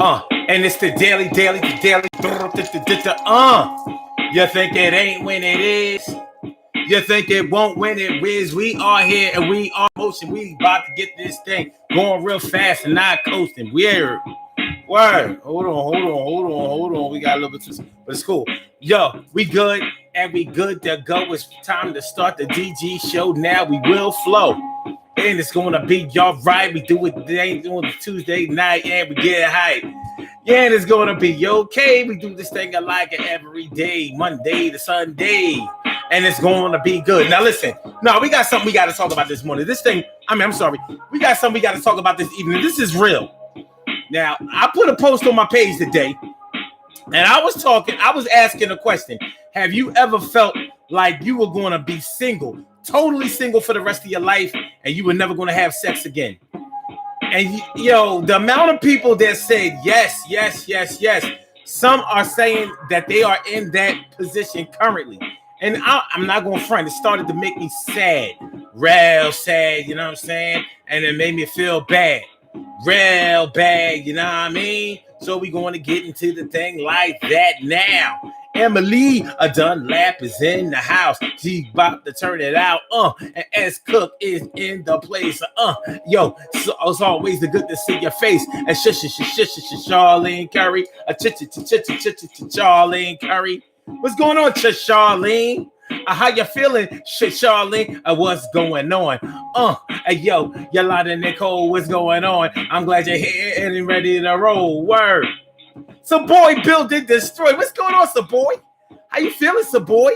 And it's the daily. You think it ain't when it is. You think it won't when it is. We are here and we are motion. We about to get this thing going real fast and not coasting. Weird. Word. Hold on. We got a little bit too, but it's cool. Yo, we good and we good to go. It's time to start the DG show now. We will flow. And it's gonna be y'all right. We do it today, doing the Tuesday night, and we get hype. Yeah, and it's gonna be okay. We do this thing like it every day, Monday to Sunday, and it's gonna be good. Now listen, no, we got something we got to talk about this morning. This thing, I'm sorry, we got something we got to talk about this evening. This is real. Now, I put a post on my page today, and I was asking a question. Have you ever felt like you were gonna be single, totally single for the rest of your life, and you were never gonna have sex again? And the amount of people that said yes. Some are saying that they are in that position currently. And I'm not going to front. It started to make me sad. Real sad, you know what I'm saying? And it made me feel bad. Real bad, you know what I mean? So we're going to get into the thing like that now. Emily Dunlap is in the house. She about to turn it out. And S Cook is in the place. Yo, so it's always the good to see your face. And Charlene Curry. Charlene Curry. What's going on, Charlene? How you feeling, Charlene? What's going on? Hey, yo, Yolanda Nicole, what's going on? I'm glad you're here and ready to roll. Word. So boy, build and destroy. What's going on, so boy? How you feeling, so boy?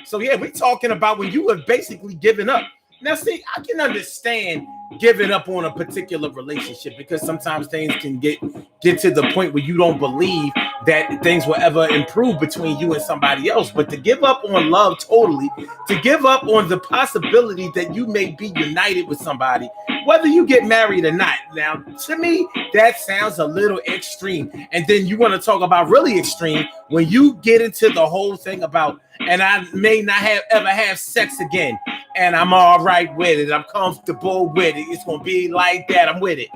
So yeah, we're talking about when you have basically given up. Now, see, I can understand giving up on a particular relationship because sometimes things can get to the point where you don't believe that things will ever improve between you and somebody else. But to give up on love totally, to give up on the possibility that you may be united with somebody, whether you get married or not. Now, to me, that sounds a little extreme. And then you want to talk about really extreme when you get into the whole thing about, and I may not ever have sex again, and I'm all right with it. I'm comfortable with it. It's going to be like that. I'm with it.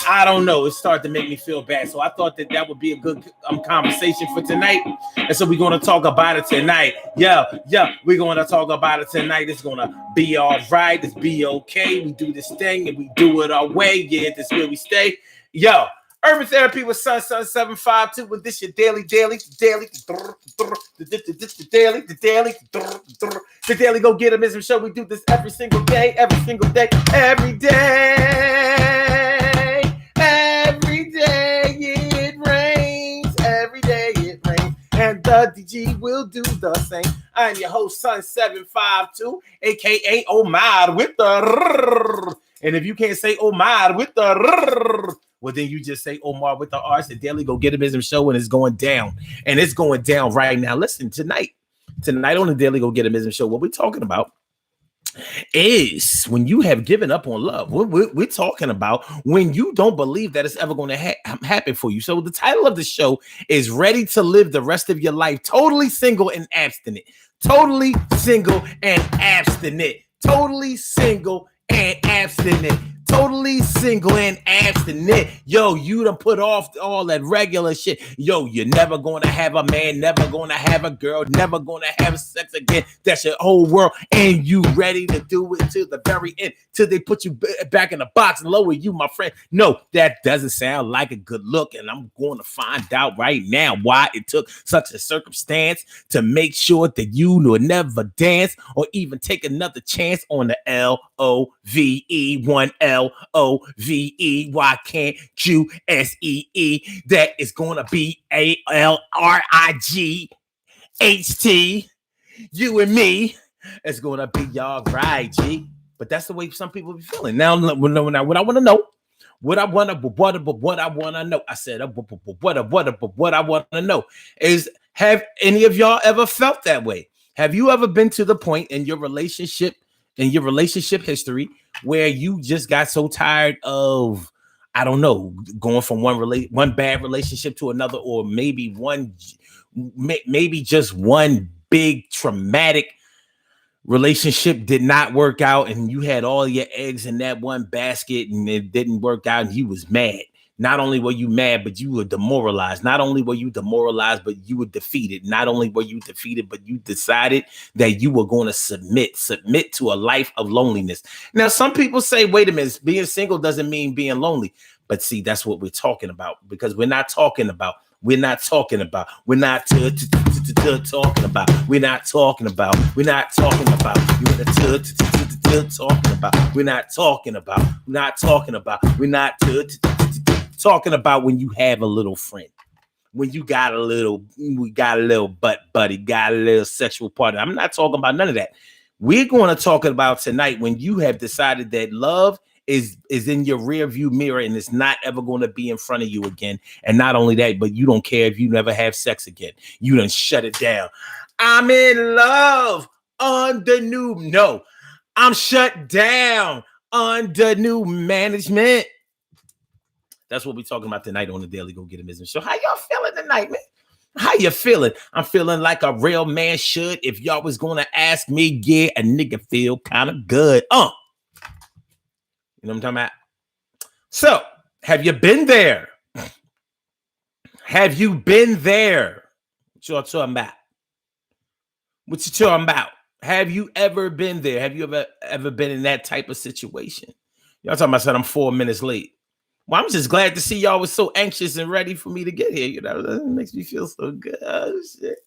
I don't know. It started to make me feel bad. So I thought that would be a good conversation for tonight. And so we're going to talk about it tonight. Yeah. We're going to talk about it tonight. It's going to be all right. It's be okay. We do this thing and we do it our way. Yeah, this is where we stay. Yo, Urban Therapy with Sun 752. With this your daily. The daily go get 'em show. We do this every single day. Every day it rains. Every day it rains. And the DG will do the same. I'm your host, Sun 752, aka Omar with the. And if you can't say Omar with the, well, then you just say Omar with the R. It's the daily go get 'em show, and it's going down. And it's going down right now. Listen, tonight on the daily go get 'em show, what we're talking about is when you have given up on love. We're talking about when you don't believe that it's ever going to happen for you. So the title of the show is Ready to Live the Rest of Your Life Totally Single and Abstinent. Totally single and abstinent. Totally single and abstinent. Totally single and abstinent. Yo, you done put off all that regular shit. Yo, you're never going to have a man, never going to have a girl, never going to have sex again. That's your whole world. And you ready to do it to the very end, till they put you back in the box and lower you, my friend. No, that doesn't sound like a good look. And I'm going to find out right now why it took such a circumstance to make sure that you will never dance or even take another chance on the LOVE, one LOVE. Why can't you SEE? That is going to be ALRIGHT. You and me. It's going to be y'all right, G. But that's the way some people be feeling. Now, what I want to know. What I want to know. I said, what I want to know is, have any of y'all ever felt that way? Have you ever been to the point in your relationship history where you just got so tired of, I don't know, going from one bad relationship to another, or maybe just one big traumatic relationship did not work out, and you had all your eggs in that one basket and it didn't work out and you was mad. Not only were you mad, but you were demoralized. Not only were you demoralized, but you were defeated. Not only were you defeated, but you decided that you were going to submit to a life of loneliness. Now, some people say, wait a minute, being single doesn't mean being lonely. But see, that's what we're talking about, because we're not talking about, we're not talking about, we're not talking about, we're not talking about, we're not talking about, talking about, we're not talking about, not talking about, we're not talking about when you have a little friend, when you got a little, we got a little butt buddy, got a little sexual partner. I'm not talking about none of that. We're going to talk about tonight when you have decided that love is in your rear view mirror and it's not ever going to be in front of you again. And not only that, but you don't care if you never have sex again. You done shut it down. I'm in love under new, no, I'm shut down under new management. That's what we're talking about tonight on the Daily Go Get It Business Show. How y'all feeling tonight, man? How you feeling? I'm feeling like a real man should. If y'all was going to ask me, yeah, a nigga feel kind of good. You know what I'm talking about? So, have you been there? Have you been there? What y'all talking about? What you talking about? Have you ever been there? Have you ever been in that type of situation? Y'all talking about, said I'm 4 minutes late. Well, I'm just glad to see y'all was so anxious and ready for me to get here. You know, that makes me feel so good. Oh, shit.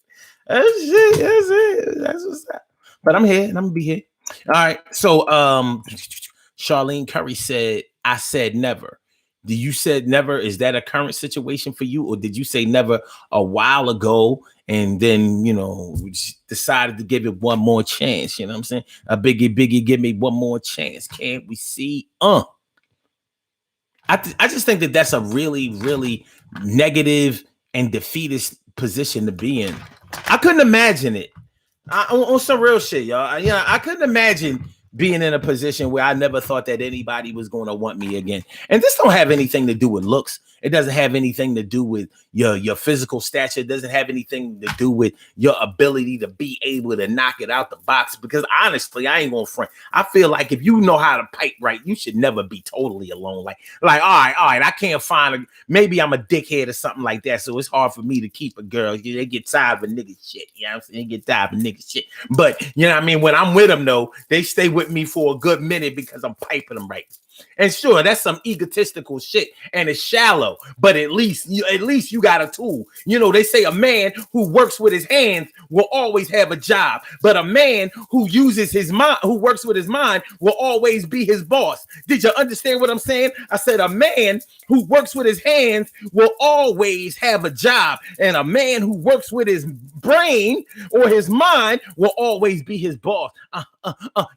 That's it. That's what's up. But I'm here and I'm gonna be here. All right. So Charlene Curry said, I said never. Did you said never? Is that a current situation for you? Or did you say never a while ago and then, you know, decided to give it one more chance? You know what I'm saying? A biggie, give me one more chance. Can't we see? I just think that that's a really, really negative and defeatist position to be in. I couldn't imagine it. On some real shit, y'all. I couldn't imagine being in a position where I never thought that anybody was going to want me again. And this don't have anything to do with looks. It doesn't have anything to do with your physical stature. It doesn't have anything to do with your ability to be able to knock it out the box. Because honestly, I ain't gonna front. I feel like if you know how to pipe right, you should never be totally alone. Like, all right, I can't find maybe I'm a dickhead or something like that. So it's hard for me to keep a girl. They get tired of a nigga shit. You know what I'm saying? They get tired of a nigga shit. But you know what I mean? When I'm with them though, they stay with me for a good minute because I'm piping them right. And sure, that's some egotistical shit and it's shallow, but at least you got a tool. You know, they say a man who works with his hands will always have a job, but a man who uses his mind, who works with his mind, will always be his boss. Did you understand what I'm saying? I said a man who works with his hands will always have a job, and a man who works with his brain or his mind will always be his boss.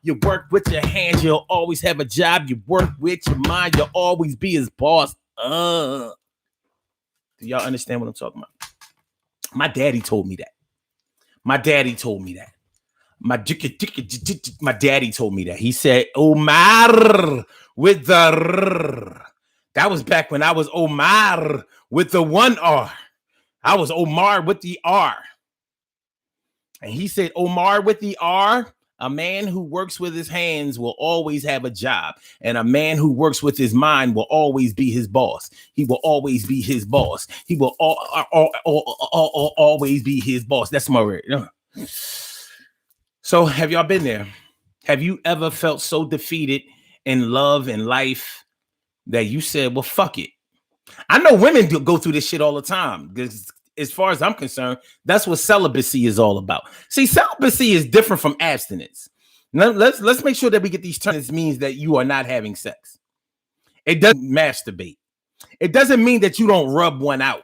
You work with your hands, you'll always have a job. You work with your mind, you'll always be his boss. Do y'all understand what I'm talking about? My daddy told me that. My daddy told me that. My daddy told me that. He said, Omar with the R. That was back when I was Omar with the one R. I was Omar with the R. And he said, Omar with the R, a man who works with his hands will always have a job. And a man who works with his mind will always be his boss. He will always be his boss. He will always be his boss. That's my word. So have y'all been there? Have you ever felt so defeated in love and life that you said, well, fuck it? I know women go through this shit all the time. Because as far as I'm concerned, that's what celibacy is all about. See, celibacy is different from abstinence. Now, let's make sure that we get these terms. It means that you are not having sex. It doesn't masturbate. It doesn't mean that you don't rub one out.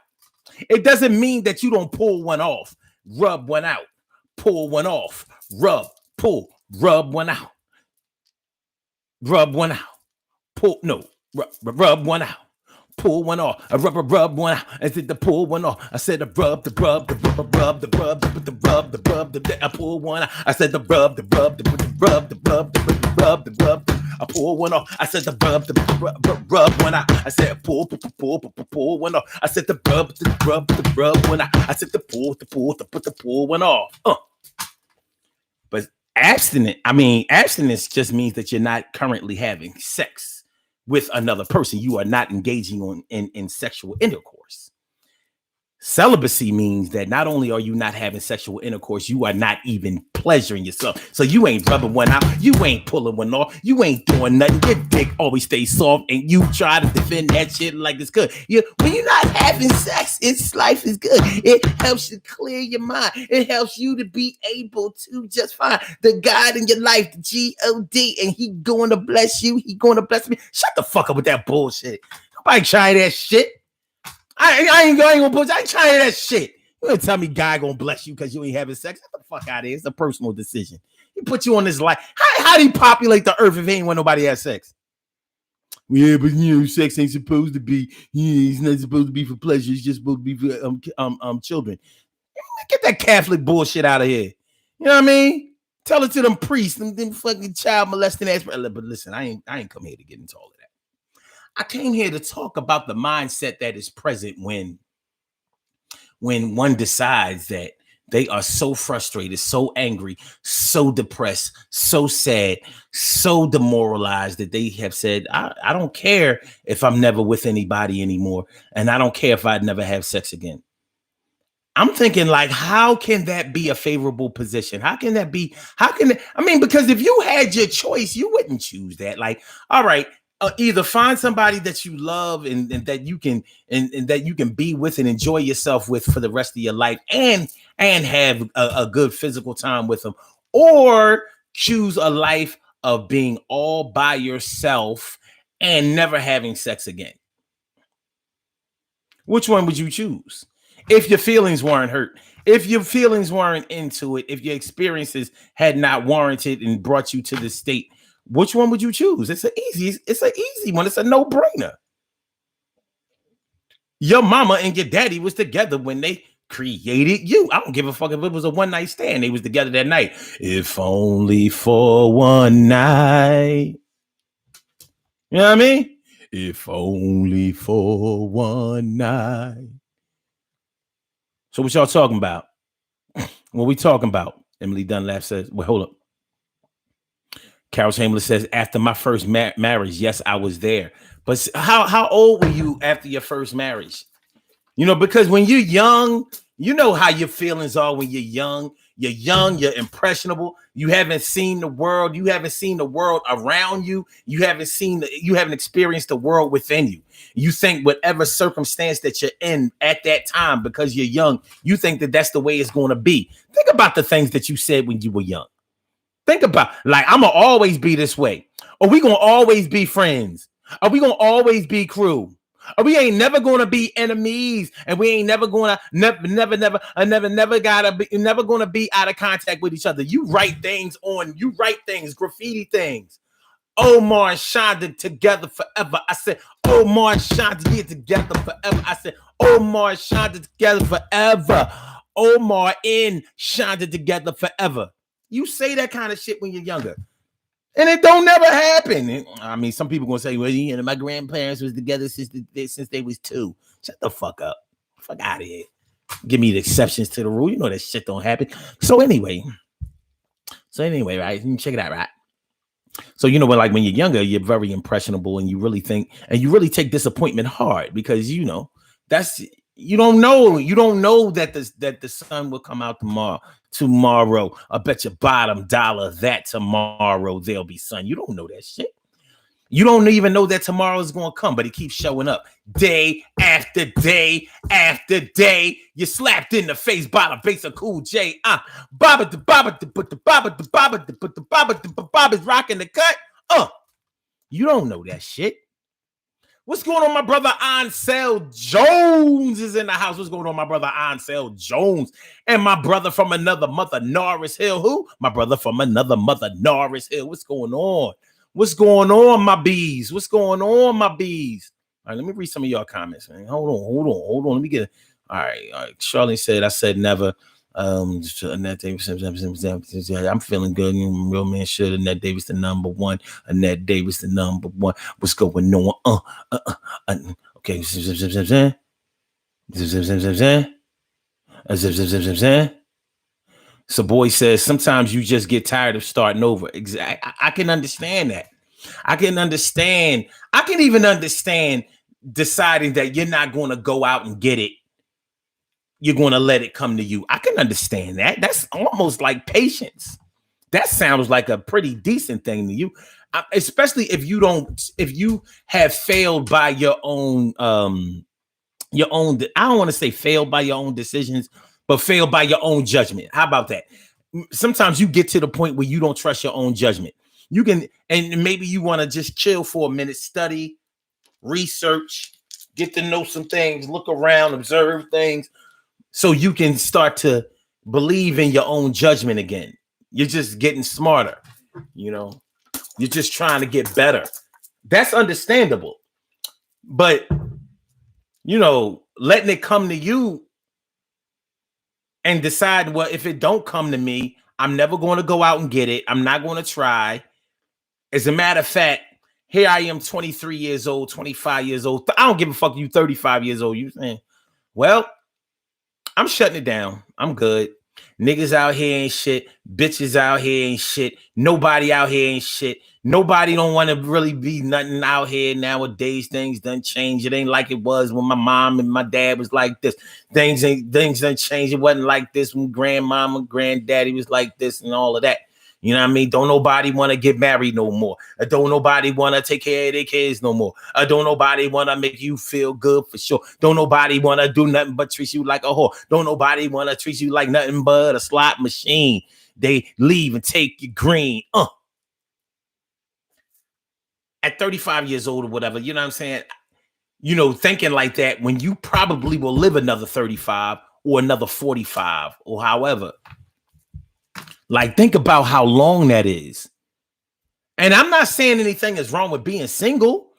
It doesn't mean that you don't pull one off. Rub one out. Pull one off. Rub. Pull. Rub one out. Rub one out. Pull. No. Rub one out. Pull one off. I rub one out. I said the pull one off. I said the rub. I pull one out. I said the rub. I pull one off. I said the rub one out. I said pull one off. I said the rub one out. I said the pull one off. But abstinence just means that you're not currently having sex. with another person. You are not engaging in sexual intercourse. Celibacy means that not only are you not having sexual intercourse, you are not even pleasuring yourself. So you ain't rubbing one out, you ain't pulling one off, you ain't doing nothing. Your dick always stays soft, and you try to defend that shit like it's good. When you're not having sex, life is good. It helps you clear your mind. It helps you to be able to just find the God in your life, the G-O-D, and he going to bless you. He going to bless me. Shut the fuck up with that bullshit. Nobody try that shit. I ain't gonna put. I ain't trying that shit. You gonna tell me God gonna bless you because you ain't having sex? Get the fuck out of here. It's a personal decision. He put you on this life. How do you populate the earth if he ain't want nobody has sex? Yeah, but sex ain't supposed to be. It's not supposed to be for pleasure. It's just supposed to be for children. Get that Catholic bullshit out of here. You know what I mean? Tell it to them priests, them fucking child molesting ass. But listen, I ain't come here to get into all of that. I came here to talk about the mindset that is present when one decides that they are so frustrated, so angry, so depressed, so sad, so demoralized that they have said, I don't care if I'm never with anybody anymore, and I don't care if I'd never have sex again. I'm thinking, like, how can that be a favorable position? How can that be? Because if you had your choice, you wouldn't choose that. Like, all right, either find somebody that you love and that you can and that you can be with and enjoy yourself with for the rest of your life, and have a good physical time with them, or choose a life of being all by yourself and never having sex again. Which one would you choose? If your feelings weren't hurt, if your feelings weren't into it, if your experiences had not warranted and brought you to this state, which one would you choose? It's an easy one. It's a no-brainer. Your mama and your daddy was together when they created you. I don't give a fuck if it was a one-night stand. They was together that night. If only for one night. You know what I mean? If only for one night. So what y'all talking about? What we talking about? Emily Dunlap says, well, hold up. Carol Chamberlain says, after my first marriage, yes, I was there. But how old were you after your first marriage? Because when you're young, you know how your feelings are when you're young. You're young, you're impressionable. You haven't seen the world. You haven't seen the world around you. You haven't experienced the world within you. You think whatever circumstance that you're in at that time, because you're young, you think that that's the way it's going to be. Think about the things that you said when you were young. Think about, like, I'm going to always be this way. Or we going to always be friends. Are we going to always be crew? Or we ain't never going to be enemies. And we ain't never going to, never going to be out of contact with each other. You write things, graffiti things. Omar and Shonda together forever. I said, Omar and Shonda together forever. I said, Omar and Shonda together forever. Omar and Shonda together forever. You say that kind of shit when you're younger, and it don't never happen. I mean, some people gonna say, well, my grandparents was together since they was 2. Shut the fuck up. Fuck out of here. Give me the exceptions to the rule. You know that shit don't happen. So anyway, right? Check it out, right? So when you're younger, you're very impressionable, and you really think, and you really take disappointment hard, because that's, you don't know that the sun will come out tomorrow. I bet your bottom dollar that tomorrow there'll be sun. You don't know that shit. You don't even know that tomorrow is going to come, but it keeps showing up day after day after day. You're slapped in the face by the bass of Cool J. Bob is rocking the cut. You don't know that shit. What's going on? My brother Ansel Jones is in the house. What's going on? My brother Ansel Jones. And my brother from another mother, Norris Hill. Who? My brother from another mother, Norris Hill. What's going on? What's going on, my bees? What's going on, my bees? All right, let me read some of your comments, man. Hold on. Let me get it. All right. Charlene said, I said never. Annette Davis, I'm feeling good. Real man should. Annette Davis the number one. Annette Davis the number one. What's going on? Okay. So boy says sometimes you just get tired of starting over. Exactly. I can understand that. I can understand. I can even understand deciding that you're not going to go out and get it. You're going to let it come to you. I can understand that. That's almost like patience. That sounds like a pretty decent thing to you, especially if you have failed by your own, I don't want to say failed by your own decisions, but failed by your own judgment. How about that? Sometimes you get to the point where you don't trust your own judgment. You can, and maybe you want to just chill for a minute, study, research, get to know some things, look around, observe things, so you can start to believe in your own judgment again. You're just getting smarter, you're just trying to get better. That's understandable. But, letting it come to you and decide, well, if it don't come to me, I'm never going to go out and get it. I'm not going to try. As a matter of fact, here I am, 23 years old, 25 years old. I don't give a fuck. You 35 years old. You saying, well, I'm shutting it down. I'm good. Niggas out here ain't shit. Bitches out here ain't shit. Nobody out here ain't shit. Nobody don't want to really be nothing out here nowadays. Things done change. It ain't like it was when my mom and my dad was like this. Things done changed. It wasn't like this when grandmama and granddaddy was like this and all of that. You know what I mean? Don't nobody want to get married no more. Don't nobody want to take care of their kids no more. Don't nobody want to make you feel good for sure. Don't nobody want to do nothing but treat you like a whore. Don't nobody want to treat you like nothing but a slot machine. They leave and take your green. At 35 years old or whatever, you know what I'm saying? Thinking like that when you probably will live another 35 or another 45 or however. Like, think about how long that is. And I'm not saying anything is wrong with being single,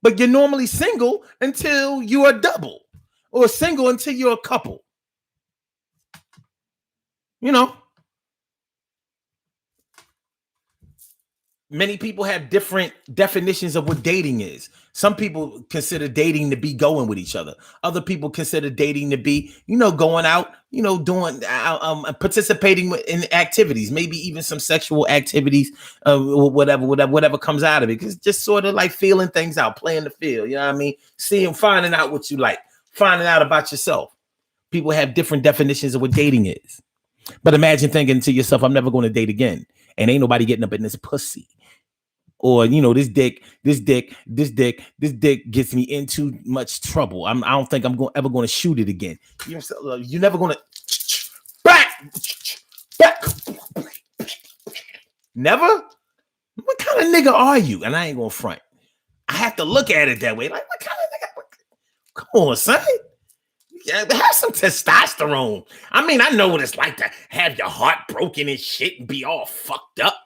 but you're normally single until you're a double or single until you're a couple. Many people have different definitions of what dating is. Some people consider dating to be going with each other. Other people consider dating to be, going out, doing, participating in activities, maybe even some sexual activities, whatever comes out of it. Because just sort of like feeling things out, playing the field. You know what I mean? Finding out what you like, finding out about yourself. People have different definitions of what dating is. But imagine thinking to yourself, I'm never going to date again. And ain't nobody getting up in this pussy. Or, this dick gets me in too much trouble. I don't think I'm ever going to shoot it again. You're never going to back. Never? What kind of nigga are you? And I ain't going to front. I have to look at it that way. Like, what kind of nigga? Come on, son. Yeah, have some testosterone. I mean, I know what it's like to have your heart broken and shit and be all fucked up.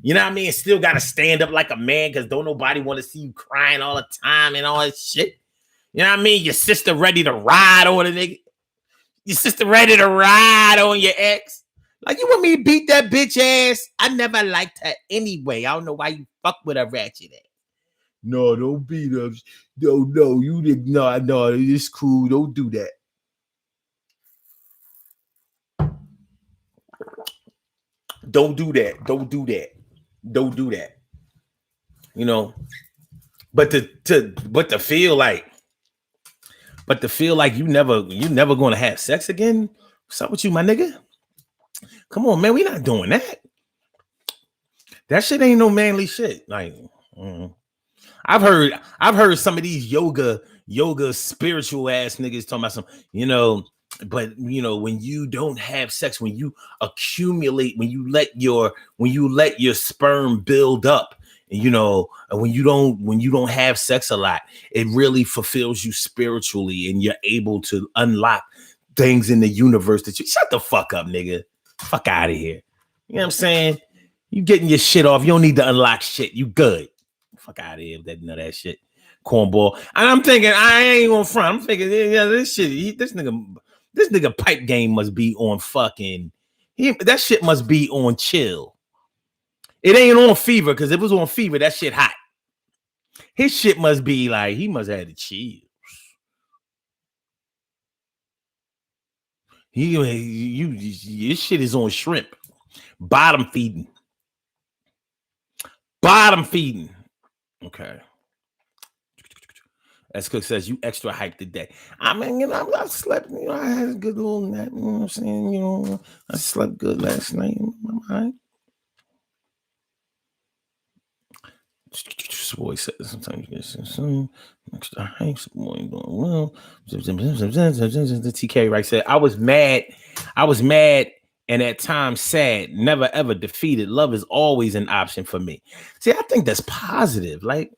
You know what I mean? Still got to stand up like a man because don't nobody want to see you crying all the time and all that shit. You know what I mean? Your sister ready to ride on a nigga. Your sister ready to ride on your ex. Like, you want me to beat that bitch ass? I never liked her anyway. I don't know why you fuck with a ratchet ass. No, don't beat her. No, you didn't. No, it's cool. Don't do that. Don't do that. Don't do that. Don't do that. But to feel like you never gonna have sex again. What's up with you, my nigga? Come on, man. We not doing that. That shit ain't no manly shit. Like, I've heard some of these yoga spiritual ass niggas talking about some, but when you don't have sex, when you accumulate, when you let your sperm build up, and when you don't have sex a lot, it really fulfills you spiritually, and you're able to unlock things in the universe that you shut the fuck up, nigga. Fuck out of here. You know what I'm saying? You getting your shit off. You don't need to unlock shit. You good. Fuck out of here with that shit. Cornball. And I'm thinking, I ain't on front. I'm thinking, yeah, this shit, this nigga pipe game must be on fucking, that shit must be on chill. It ain't on fever, because if it was on fever, that shit hot. His shit must be like, he must have the chills. This shit is on shrimp. Bottom feeding. Okay. As Cook says, you extra hyped today. I mean, I slept, I had a good little nap, you know what I'm saying? I slept good last night in my mind. Boy says sometimes you get some extra hype, some boy doing well. The TK right said, I was mad, and at times sad, never ever defeated. Love is always an option for me. See, I think that's positive. Like,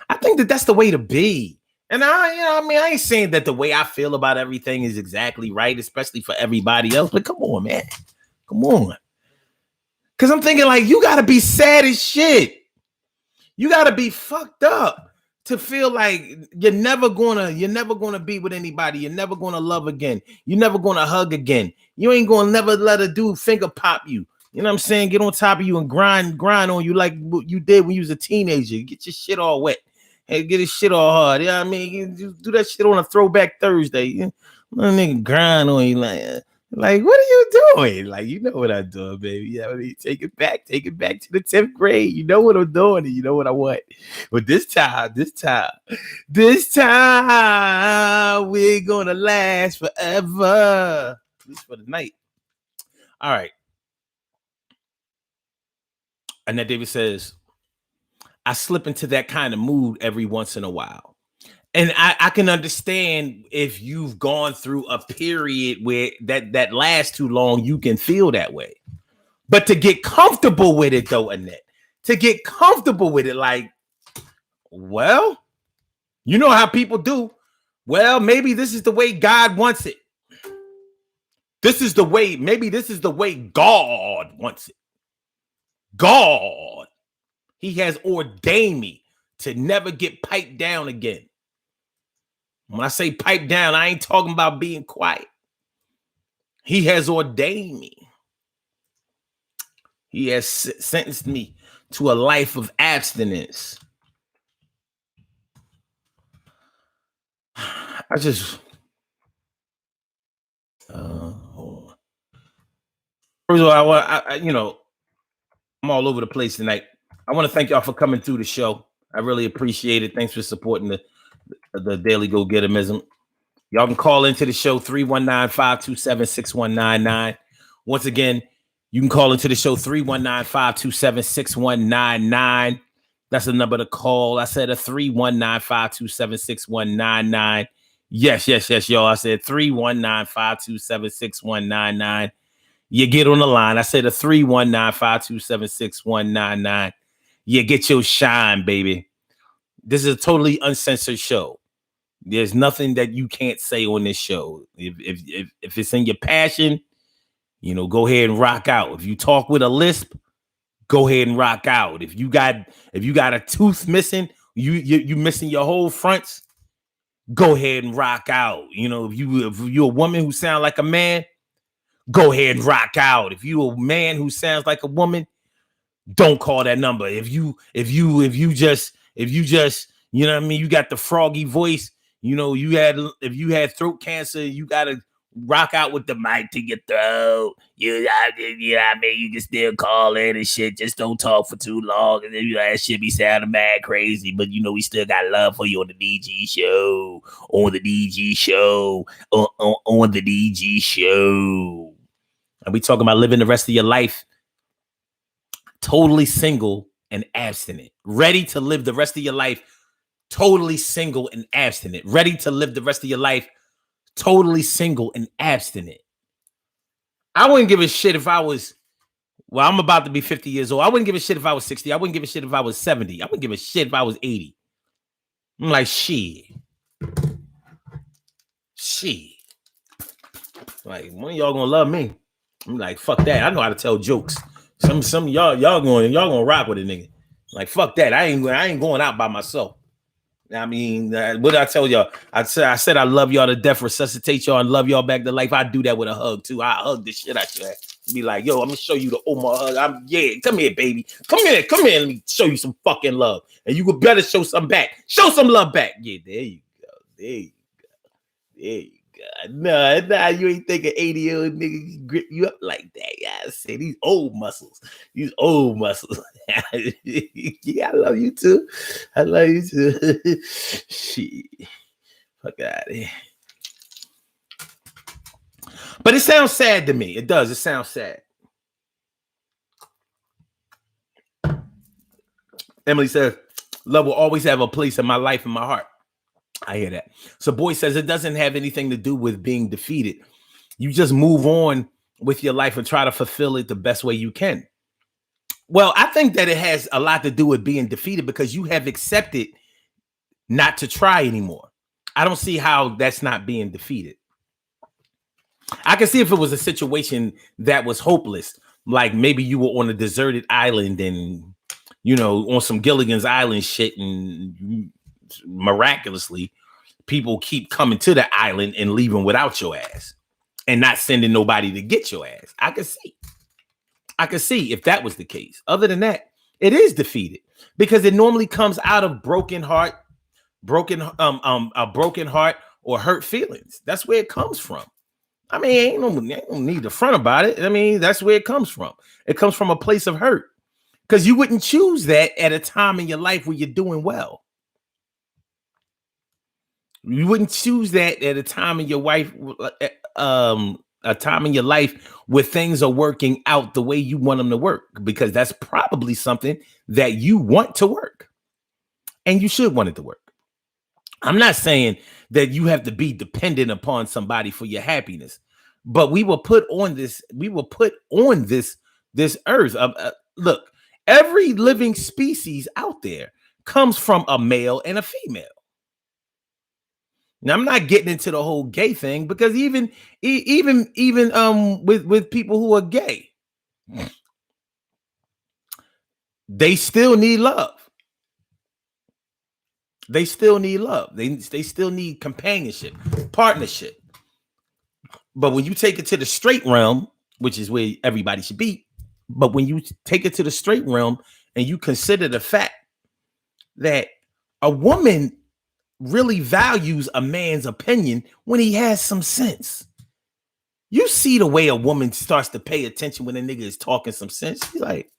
I think that's the way to be. And I ain't saying that the way I feel about everything is exactly right, especially for everybody else. But come on, man. Come on. Because I'm thinking, like, you got to be sad as shit. You got to be fucked up to feel like you're never gonna be with anybody. You're never gonna love again. You're never gonna hug again. You ain't gonna never let a dude finger pop you. You know what I'm saying? Get on top of you and grind on you like what you did when you was a teenager. Get your shit all wet. Hey, get his shit all hard. You know what I mean? You do that shit on a throwback Thursday. You know, nigga grind on you like, what are you doing? Like, you know what I'm doing, baby. Yeah, I mean, take it back to the 10th grade. You know what I'm doing, and you know what I want. But this time, we're gonna last forever. At least for the night. All right. Annette Davis says, I slip into that kind of mood every once in a while. And I can understand if you've gone through a period where that lasts too long, you can feel that way. But to get comfortable with it, though, Annette, to get comfortable with it, like, well, you know how people do. Well, maybe this is the way God wants it. Maybe this is the way God wants it. God, he has ordained me to never get piped down again. When I say pipe down, I ain't talking about being quiet. He has ordained me. He has sentenced me to a life of abstinence. I just, first of all, I'm all over the place tonight. I want to thank y'all for coming through the show. I really appreciate it. Thanks for supporting the Daily Go Getterism. Y'all can call into the show 319-527-6199. Once again, you can call into the show 319-527-6199. That's the number to call. I said a 319-527-6199. Yes, y'all. I said 319-527-6199. You get on the line. I said a 319-527-6199. You get your shine, baby. This is a totally uncensored show. There's nothing that you can't say on this show. If it's in your passion, go ahead and rock out. If you talk with a lisp, go ahead and rock out. If you got a tooth missing, you missing your whole fronts, go ahead and rock out. If you're a woman who sounds like a man, go ahead and rock out. If you're a man who sounds like a woman, don't call that number. If you just, you know what I mean, you got the froggy voice, if you had throat cancer, you gotta rock out with the mic to your throat. You know what I mean? You can still call in and shit. Just don't talk for too long. And then that shit be sounding mad crazy. But we still got love for you on the DG show. On the DG show. On the DG show. And we talking about living the rest of your life totally single and abstinent. Ready to live the rest of your life totally single and abstinent. Ready to live the rest of your life totally single and abstinent. I wouldn't give a shit if I was, I'm about to be 50 years old. I wouldn't give a shit if I was 60. I wouldn't give a shit if I was 70. I wouldn't give a shit if I was 80. I'm like, shit. Like, one of y'all gonna love me. I'm like, fuck that. I know how to tell jokes. Some of y'all gonna rock with a nigga. Like, fuck that. I ain't going out by myself. I mean, what did I tell y'all? I said I love y'all to death, resuscitate y'all, and love y'all back to life. I do that with a hug too. I hug the shit out you. Be like, yo, I'm gonna show you the Omar hug. Come here, baby. Come here. Let me show you some fucking love. And you would better show some back. Show some love back. Yeah, there you go. Nah, you ain't think an 80-year-old nigga grip you up like that. Yeah, say these old muscles. These old muscles. Yeah, I love you too. I love you too. Shit. Fuck out of here. But it sounds sad to me. It does. It sounds sad. Emily says, love will always have a place in my life and my heart. I hear that. So Boy says it doesn't have anything to do with being defeated. You just move on with your life and try to fulfill it the best way you can. Well, I think that it has a lot to do with being defeated because you have accepted not to try anymore. I don't see how that's not being defeated. I can see if it was a situation that was hopeless, like maybe you were on a deserted island and, you know, on some Gilligan's Island shit, and miraculously people keep coming to the island and leaving without your ass and not sending nobody to get your ass. I could see if that was the case. Other than that, it is defeated because it normally comes out of a broken heart or hurt feelings. That's where it comes from. I mean, ain't no need to front about it. I mean, that's where it comes from. It comes from a place of hurt because you wouldn't choose that at a time in your life where you're doing well. You wouldn't choose that at a time in your life, a time in your life where things are working out the way you want them to work, because that's probably something that you want to work and you should want it to work. I'm not saying that you have to be dependent upon somebody for your happiness, but we were put on this earth. Look, every living species out there comes from a male and a female. Now, I'm not getting into the whole gay thing because even with people who are gay, they still need love. They still need love. They still need companionship, partnership. But when you take it to the straight realm, which is where everybody should be, but when you take it to the straight realm and you consider the fact that a woman really values a man's opinion when he has some sense. You see the way a woman starts to pay attention when a nigga is talking some sense. She's like,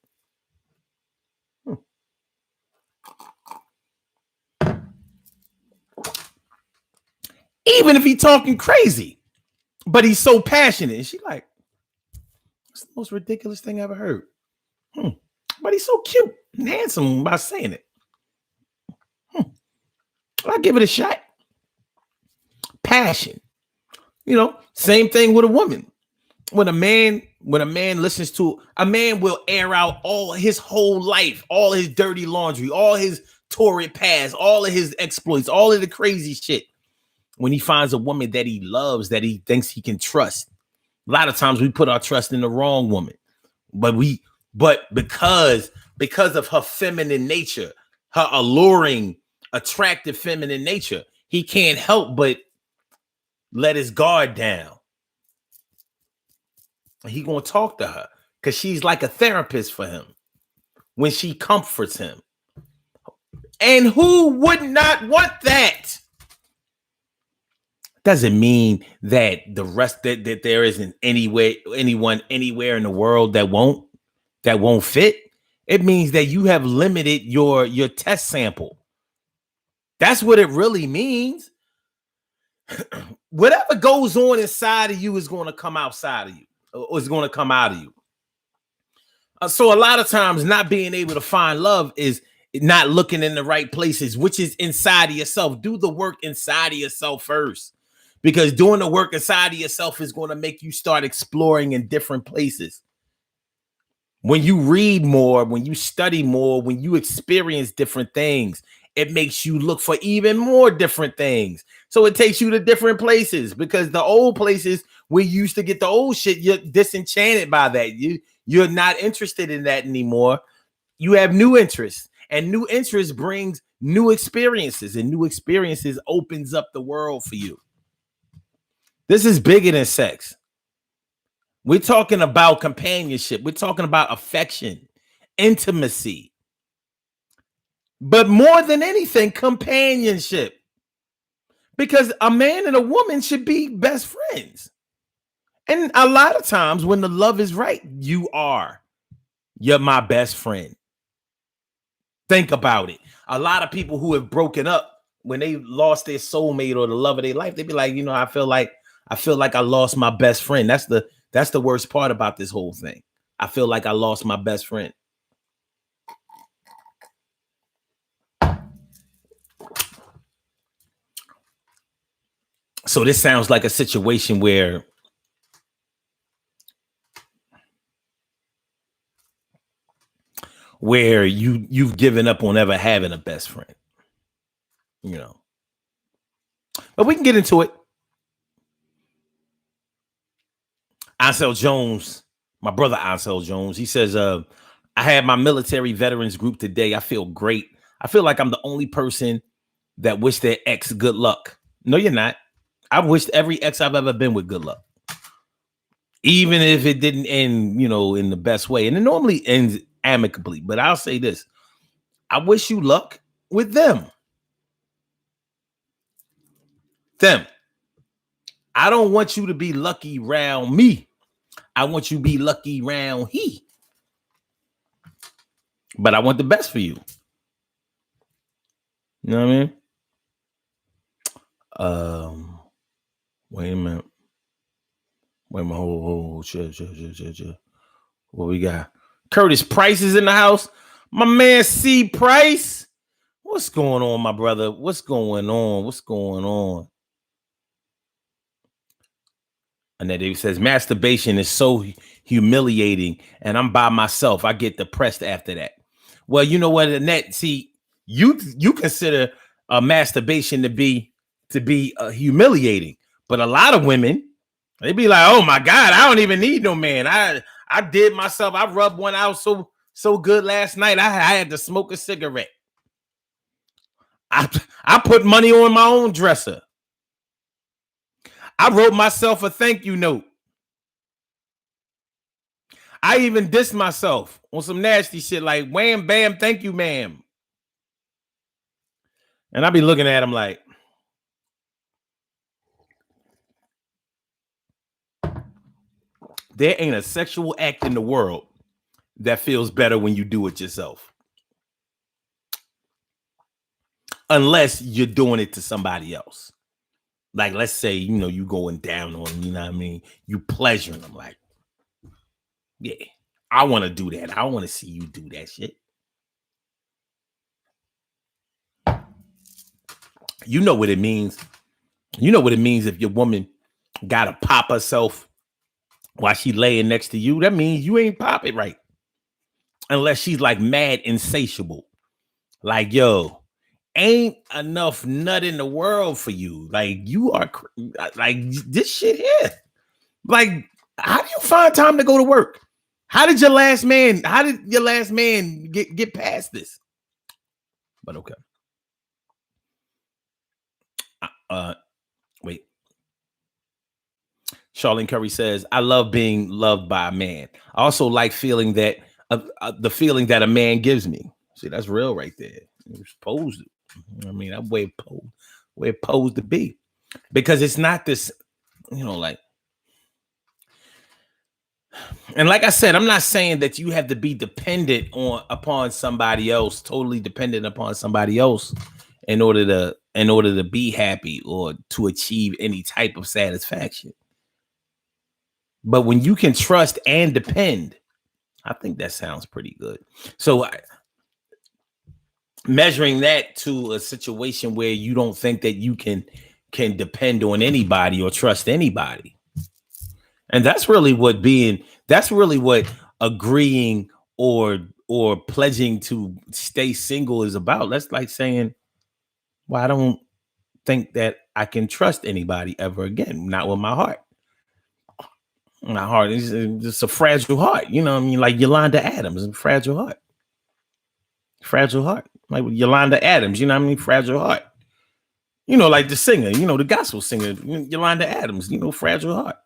even if he's talking crazy, but he's so passionate. And she's like, that's the most ridiculous thing I ever heard. But he's so cute and handsome by saying it. I'll give it a shot. Passion. You know, same thing with a woman. When a man listens to a man, will air out all his whole life, all his dirty laundry, all his torrid past, all of his exploits, all of the crazy shit. When he finds a woman that he loves, that he thinks he can trust. A lot of times we put our trust in the wrong woman, but because of her feminine nature, her alluring, attractive feminine nature, he can't help but let his guard down. He gonna talk to her because she's like a therapist for him when she comforts him. And who would not want that? Doesn't mean that the rest that there isn't anyone anywhere in the world that won't fit. It means that you have limited your test sample. That's what it really means. Whatever goes on inside of you is going to come outside of you, or is going to come out of you. So a lot of times not being able to find love is not looking in the right places, which is inside of yourself. Do the work inside of yourself first, because doing the work inside of yourself is going to make you start exploring in different places. When you read more, when you study more, when you experience different things, it makes you look for even more different things. So it takes you to different places, because the old places where you used to get the old shit, you're disenchanted by that. You're not interested in that anymore. You have new interests, and new interest brings new experiences, and new experiences opens up the world for you. This is bigger than sex. We're talking about companionship. We're talking about affection, intimacy. But more than anything, companionship. Because a man and a woman should be best friends. And a lot of times when the love is right, you're my best friend. Think about it. A lot of people who have broken up, when they lost their soulmate or the love of their life, they be like, I feel like I lost my best friend. That's the worst part about this whole thing. I feel like I lost my best friend. So this sounds like a situation where you've given up on ever having a best friend. But we can get into it. Ansel Jones, my brother Ansel Jones, he says, I had my military veterans group today. I feel great. I feel like I'm the only person that wished their ex good luck. No, you're not. I've wished every ex I've ever been with good luck. Even if it didn't end, in the best way. And it normally ends amicably. But I'll say this. I wish you luck with them. I don't want you to be lucky round me. I want you to be lucky round he. But I want the best for you. You know what I mean? Wait a minute. Chill. What we got? Curtis Price is in the house. My man C. Price. What's going on, my brother? What's going on? Annette Davis says, masturbation is so humiliating, and I'm by myself. I get depressed after that. Well, you know what, Annette? See, you consider masturbation to be humiliating, but a lot of women, they be like, oh my God, I don't even need no man. I did myself. I rubbed one out so good last night. I had to smoke a cigarette. I put money on my own dresser. I wrote myself a thank you note. I even dissed myself on some nasty shit like wham, bam, thank you, ma'am. And I be looking at him like, there ain't a sexual act in the world that feels better when you do it yourself. Unless you're doing it to somebody else. Like, let's say, you going down on them, you know what I mean? You pleasuring them. Like, yeah, I want to do that. I want to see you do that shit. You know what it means. You know what it means if your woman got to pop herself while she laying next to you. That means you ain't pop it right. Unless she's like mad insatiable. Like, yo, ain't enough nut in the world for you. Like, you are like this shit here. Like, how do you find time to go to work? How did your last man get past this? But okay. Wait. Charlene Curry says, I love being loved by a man. I also like feeling that the feeling that a man gives me. See, that's real right there. It's posed. I mean, that way it posed to be. Because it's not this, like, and like I said, I'm not saying that you have to be dependent upon somebody else, totally dependent upon somebody else in order to be happy or to achieve any type of satisfaction. But when you can trust and depend, I think that sounds pretty good. So measuring that to a situation where you don't think that you can depend on anybody or trust anybody. And that's really what agreeing or pledging to stay single is about. That's like saying, well, I don't think that I can trust anybody ever again. Not with my heart. My heart is just a fragile heart. You know what I mean? Like Yolanda Adams, fragile heart. Fragile heart. Like Yolanda Adams, you know what I mean? Fragile heart. Like the singer, the gospel singer, Yolanda Adams, fragile heart.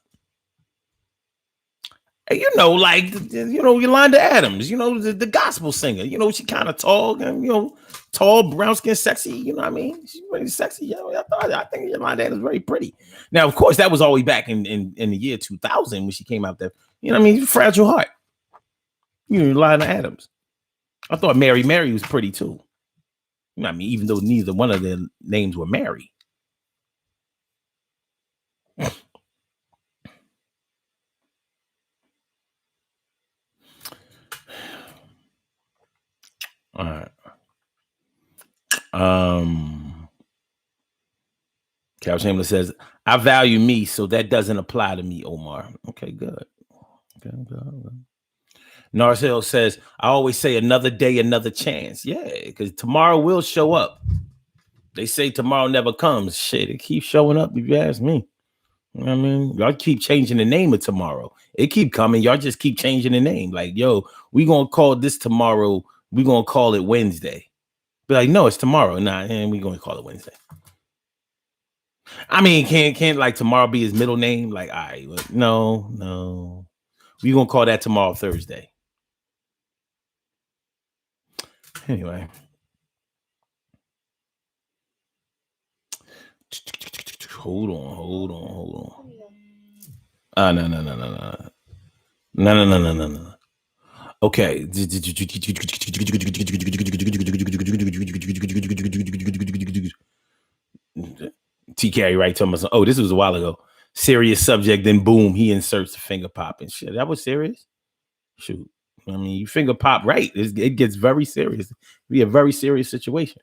You know, like, you know, Yolanda Adams, you know, the gospel singer, you know, she kind of tall and, you know, tall, brown skin, sexy, you know what I mean? She's really sexy. You know, I think Yolanda Adams is very pretty. Now, of course, that was all the way back in the year 2000 when she came out there. You know what I mean? Fragile Heart. You know, Yolanda Adams. I thought Mary was pretty too. You know what I mean? Even though neither one of their names were Mary. All right. Cal Chamberlain says, I value me, so that doesn't apply to me, Omar. Okay, good. Okay, good. Narcel says, I always say another day, another chance. Yeah, because tomorrow will show up. They say tomorrow never comes. Shit, it keeps showing up, if you ask me. You know what I mean? Y'all keep changing the name of tomorrow. It keep coming. Y'all just keep changing the name. Like, yo, we gonna call this tomorrow. We gonna call it Wednesday. Be like, no, it's tomorrow. Nah, and we gonna call it Wednesday. I mean, can't like tomorrow be his middle name? Like, all right, no. We gonna call that tomorrow Thursday. Anyway. Hold on. No. Okay. TK right to us. Oh, this was a while ago. Serious subject, then boom, he inserts the finger pop and shit. That was serious. Shoot, I mean, you finger pop, right? It gets very serious. It'd be a very serious situation.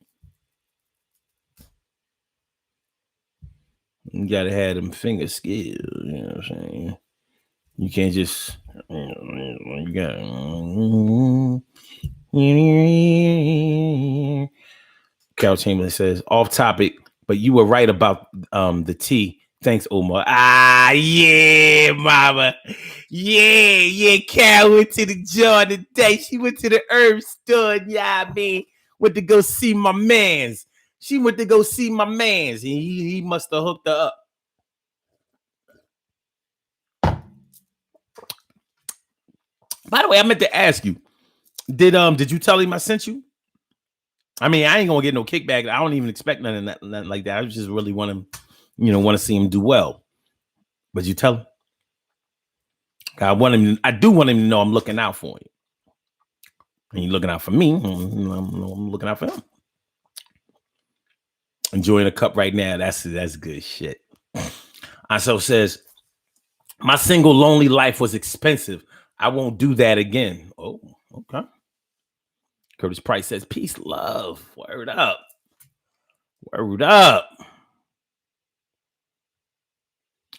You gotta have them finger skills. You know what I'm saying? You can't just. You got. Carol Chamberlain says, off topic, but you were right about the tea. Thanks, Omar. Ah, yeah, mama. Yeah. Cal went to the jar today. She went to the herb store. Yeah, I mean, went to go see my mans. She went to go see my mans. And he must have hooked her up. By the way, I meant to ask you, did you tell him I sent you? I mean, I ain't gonna get no kickback. I don't even expect nothing like that. I just really want to see him do well. But you tell him. I do want him to know I'm looking out for you. And you're looking out for me. I'm looking out for him. Enjoying a cup right now. That's good shit. Also says, my single lonely life was expensive. I won't do that again. Oh, okay. Curtis Price says, peace, love. Word up.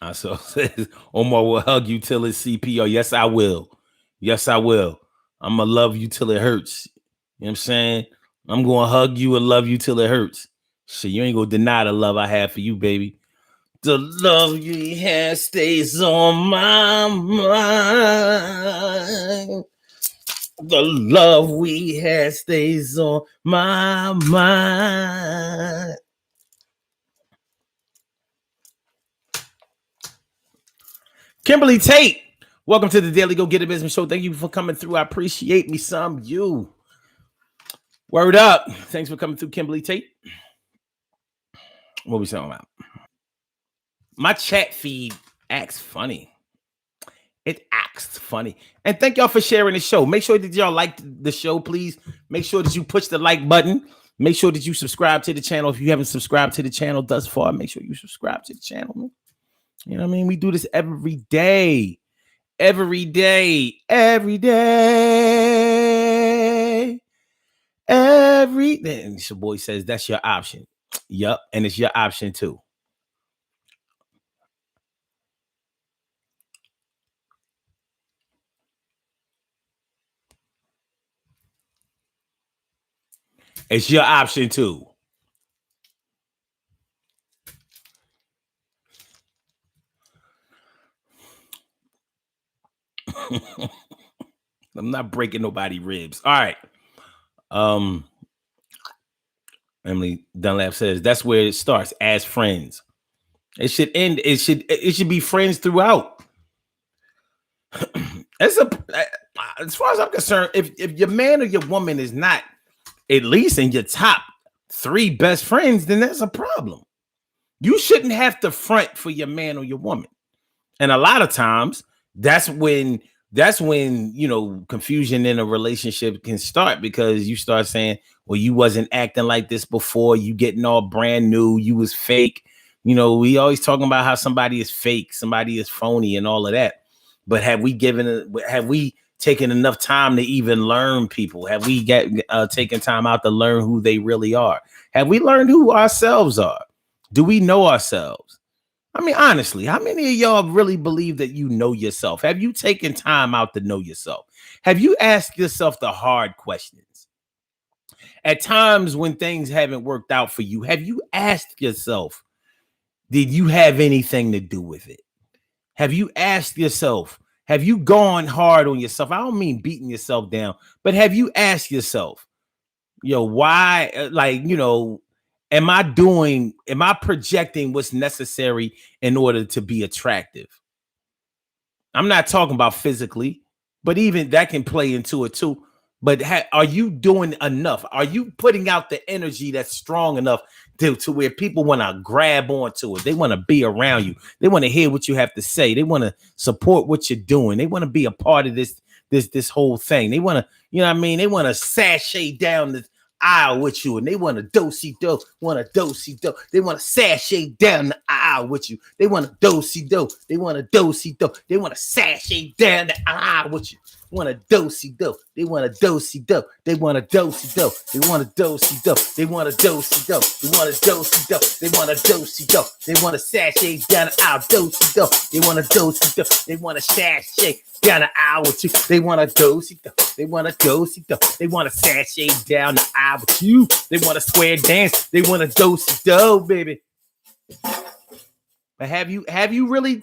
Also says, Omar will hug you till it's CPR. Yes, I will. I'm going to love you till it hurts. You know what I'm saying? I'm going to hug you and love you till it hurts. Shit, you ain't going to deny the love I have for you, baby. The love you have stays on my mind. The love we had stays on my mind. Kimberly Tate, welcome to the Daily Go Get It Business Show. Thank you for coming through. I appreciate me some you. Word up. Thanks for coming through, Kimberly Tate. What we talking about? My chat feed acts funny. It acts funny. And thank y'all for sharing the show. Make sure that y'all like the show, please. Make sure that you push the like button. Make sure that you subscribe to the channel. If you haven't subscribed to the channel thus far, make sure you subscribe to the channel, man. You know what I mean? We do this every day. Every day. And your boy says that's your option. Yup. And it's your option too. It's your option too. I'm not breaking nobody's ribs. All right. Emily Dunlap says that's where it starts, as friends. It should end. It should be friends throughout. As far as I'm concerned, if your man or your woman is not at least in your top 3 best friends, then that's a problem. You shouldn't have to front for your man or your woman. And a lot of times that's when confusion in a relationship can start, because you start saying, well, you wasn't acting like this before, you getting all brand new, you was fake. We always talking about how somebody is fake, somebody is phony and all of that. But have we taken enough time to even learn people? Have we taken time out to learn who they really are? Have we learned who ourselves are? Do we know ourselves? I mean, honestly, how many of y'all really believe that you know yourself? Have you taken time out to know yourself? Have you asked yourself the hard questions? At times when things haven't worked out for you, have you asked yourself, did you have anything to do with it? Have you asked yourself, have you gone hard on yourself? I don't mean beating yourself down, but have you asked yourself, why, am I projecting what's necessary in order to be attractive? I'm not talking about physically, but even that can play into it too. But are you doing enough? Are you putting out the energy that's strong enough to where people want to grab onto it? They want to be around you. They want to hear what you have to say. They want to support what you're doing. They want to be a part of this whole thing. They want to, they want to sashay down the aisle with you, and they want to do-si-do, They want to sashay down the aisle with you. They want to do-si-do. They want to do-si-do. They want to sashay down the aisle with you. Want a do-si-do. They want a do-si-do. They want a do-si-do. They want a do-si-do. They want a do-si-do. They want a do-si-do. They want a do-si-do. They want a sashay down the aisle. Do-si-do. They want a do-si-do. They want a sashay down the aisle with you. They want a do-si-do. They want a do-si-do. They want a sashay down the aisle with you. They want a square dance. They want a do-si-do, baby. But have you really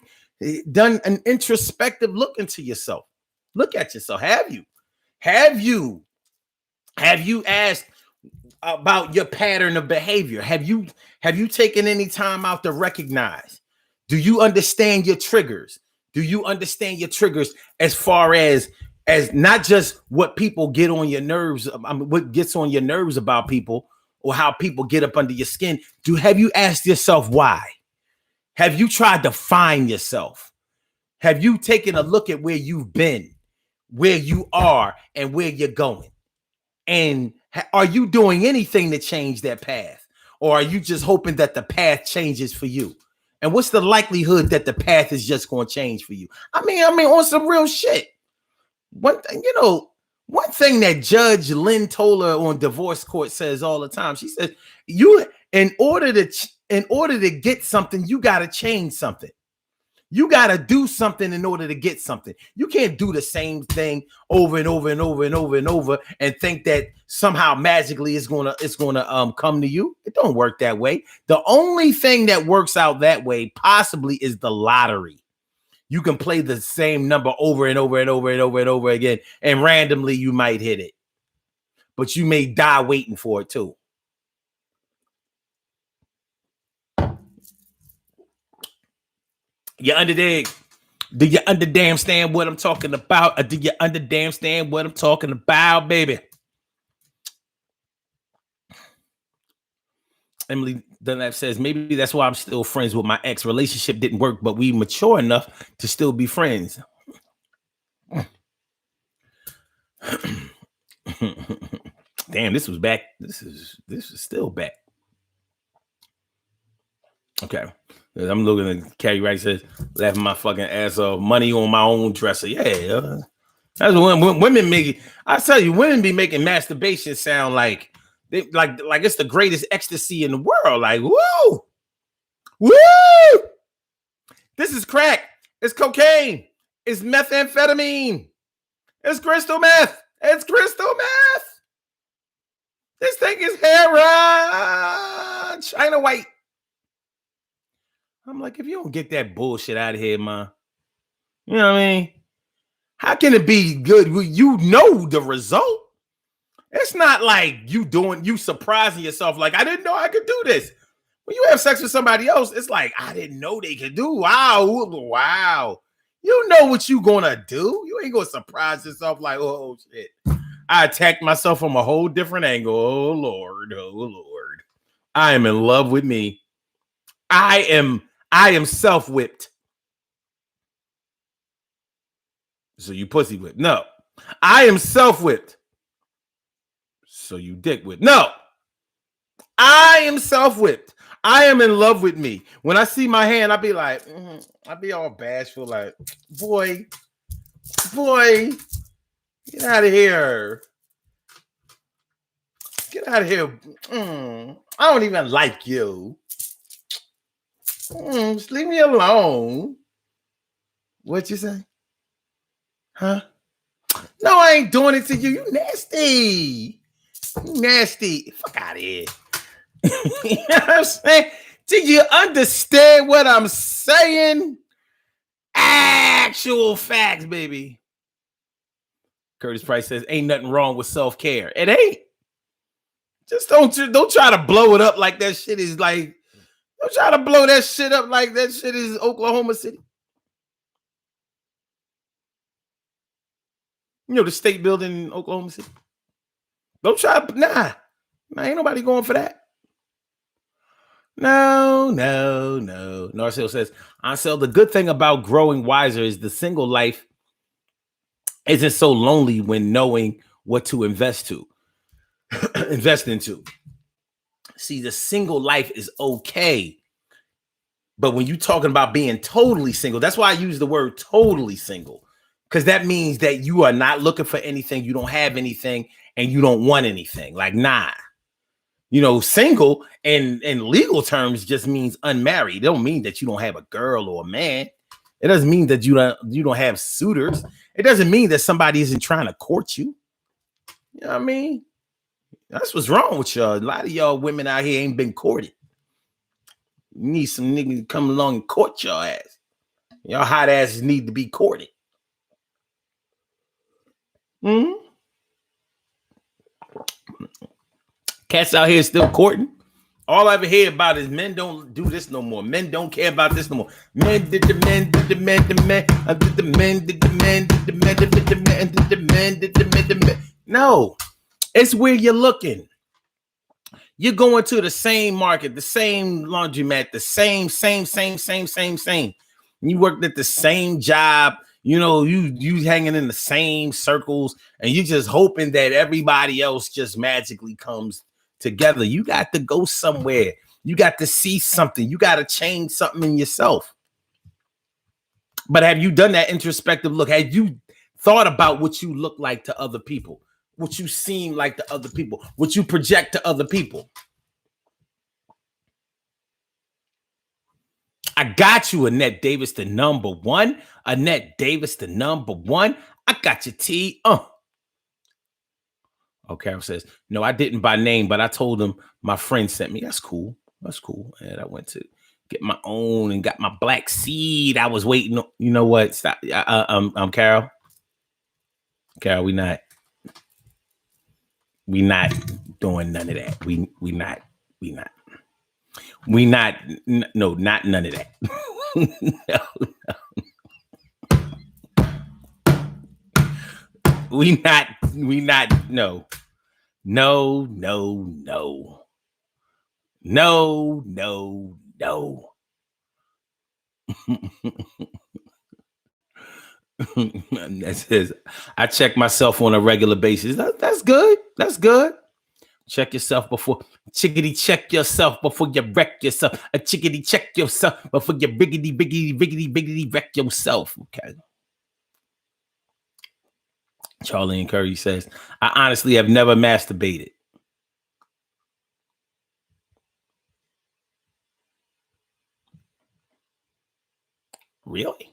done an introspective look into yourself? Look at yourself. Have you asked about your pattern of behavior? Have you taken any time out to recognize? Do you understand your triggers? Do you understand your triggers as far as not just what people get on your nerves, what gets on your nerves about people, or how people get up under your skin? Have you asked yourself why? Have you tried to find yourself? Have you taken a look at where you've been, where you are, and where you're going? And are you doing anything to change that path? Or are you just hoping that the path changes for you? And what's the likelihood that the path is just going to change for you? I mean, on some real shit. One thing that Judge Lynn Toler on divorce court says all the time, she says, in order to get something, you got to change something. You got to do something in order to get something. You can't do the same thing over and over and over and over and over and think that somehow magically it's going to come to you. It don't work that way. The only thing that works out that way possibly is the lottery. You can play the same number over and over and over and over and over again, and randomly you might hit it. But you may die waiting for it too. You understand? Do you understand what I'm talking about? Or do you understand what I'm talking about, baby? Emily Dunlap says, maybe that's why I'm still friends with my ex. Relationship didn't work, but we mature enough to still be friends. Damn, this was back. This is still back. Okay. I'm looking at Carrie Wright says, laughing my fucking ass off. Money on my own dresser. Yeah. That's when women make it. I tell you, women be making masturbation sound like it's the greatest ecstasy in the world. Like, woo! This is crack. It's cocaine. It's methamphetamine. It's crystal meth. This thing is heroin. China white. I'm like, if you don't get that bullshit out of here, man, you know what I mean? How can it be good? You know the result. It's not like you surprising yourself. Like, I didn't know I could do this. When you have sex with somebody else, it's like, I didn't know they could do. Wow. You know what you gonna do. You ain't gonna surprise yourself like, oh shit. I attacked myself from a whole different angle. Oh Lord. I am in love with me. I am self-whipped. So you pussy whipped. No. I am self-whipped. So you dick whipped. No. I am self-whipped. I am in love with me. When I see my hand, I'll be like, I'll be all bashful, like, boy, get out of here. Get out of here. I don't even like you. Just leave me alone. What you say? Huh? No, I ain't doing it to you. You nasty. You nasty. Fuck out of here. You know what I'm saying? Do you understand what I'm saying? Actual facts, baby. Curtis Price says, ain't nothing wrong with self-care. It ain't. Just don't try to blow it up like that shit is like, don't try to blow that shit up like that shit is Oklahoma City. You know, the state building in Oklahoma City. Don't try to, nah, ain't nobody going for that. No. Narcel says, Ansel, the good thing about growing wiser is the single life isn't so lonely when knowing what to invest into. See, the single life is okay. But when you're talking about being totally single, that's why I use the word totally single. Because that means that you are not looking for anything, you don't have anything, and you don't want anything. Like, nah. You know, single in legal terms just means unmarried. It don't mean that you don't have a girl or a man. It doesn't mean that you don't have suitors. It doesn't mean that somebody isn't trying to court you. You know what I mean? That's what's wrong with y'all. A lot of y'all women out here ain't been courted. You need some niggas to come along and court your ass. Y'all hot asses need to be courted. Cats out here still courting. All I ever hear about is men don't do this no more. Men don't care about this no more. Men did the men, did the men, the men, did the men, did the men, did the men, did the men, did the men, did the men, did the men. No, it's where you're looking. You're going to the same market, the same laundromat, the same. You worked at the same job. You know, you hanging in the same circles, and you just hoping that everybody else just magically comes together. You got to go somewhere. You got to see something. You got to change something in yourself. But have you done that introspective look? Have you thought about what you look like to other people? What you seem like to other people? What you project to other people? I got you, Annette Davis, the number one. Annette Davis, the number one. I got your T. Oh, Carol says, no, I didn't by name, but I told him my friend sent me. That's cool. And I went to get my own and got my black seed. I was waiting. You know what? Stop. I'm Carol. Carol, we not doing none of that. Not none of that. No. That says I check myself on a regular basis. That's good. Check yourself before check yourself before you wreck yourself. A chickadee check yourself before you biggity wreck yourself. Okay. Charlie and Curry says, I honestly have never masturbated. Really?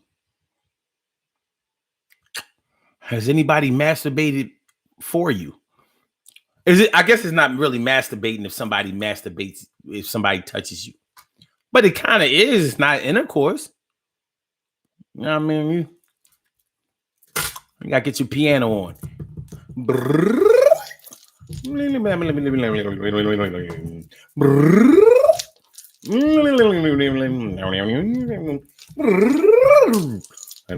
Has anybody masturbated for you? Is it? I guess it's not really masturbating if somebody masturbates, if somebody touches you. But it kind of is. It's not intercourse. You know what I mean? You gotta get your piano on. You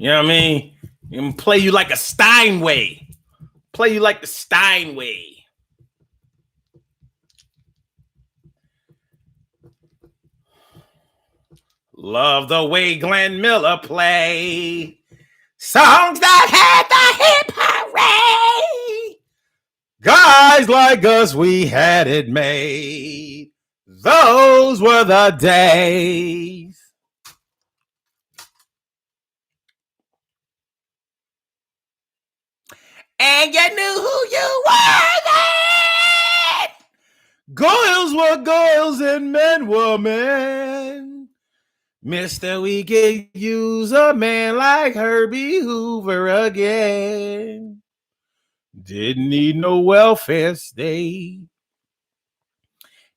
know what I mean? You can play you like a Steinway. Play you like the Steinway. Love the way Glenn Miller play songs that had the hip hooray. Guys like us, we had it made. Those were the days. And you knew who you were then. Girls were girls and men were men. Mister, we could use a man like Herbie Hoover again. Didn't need no welfare state.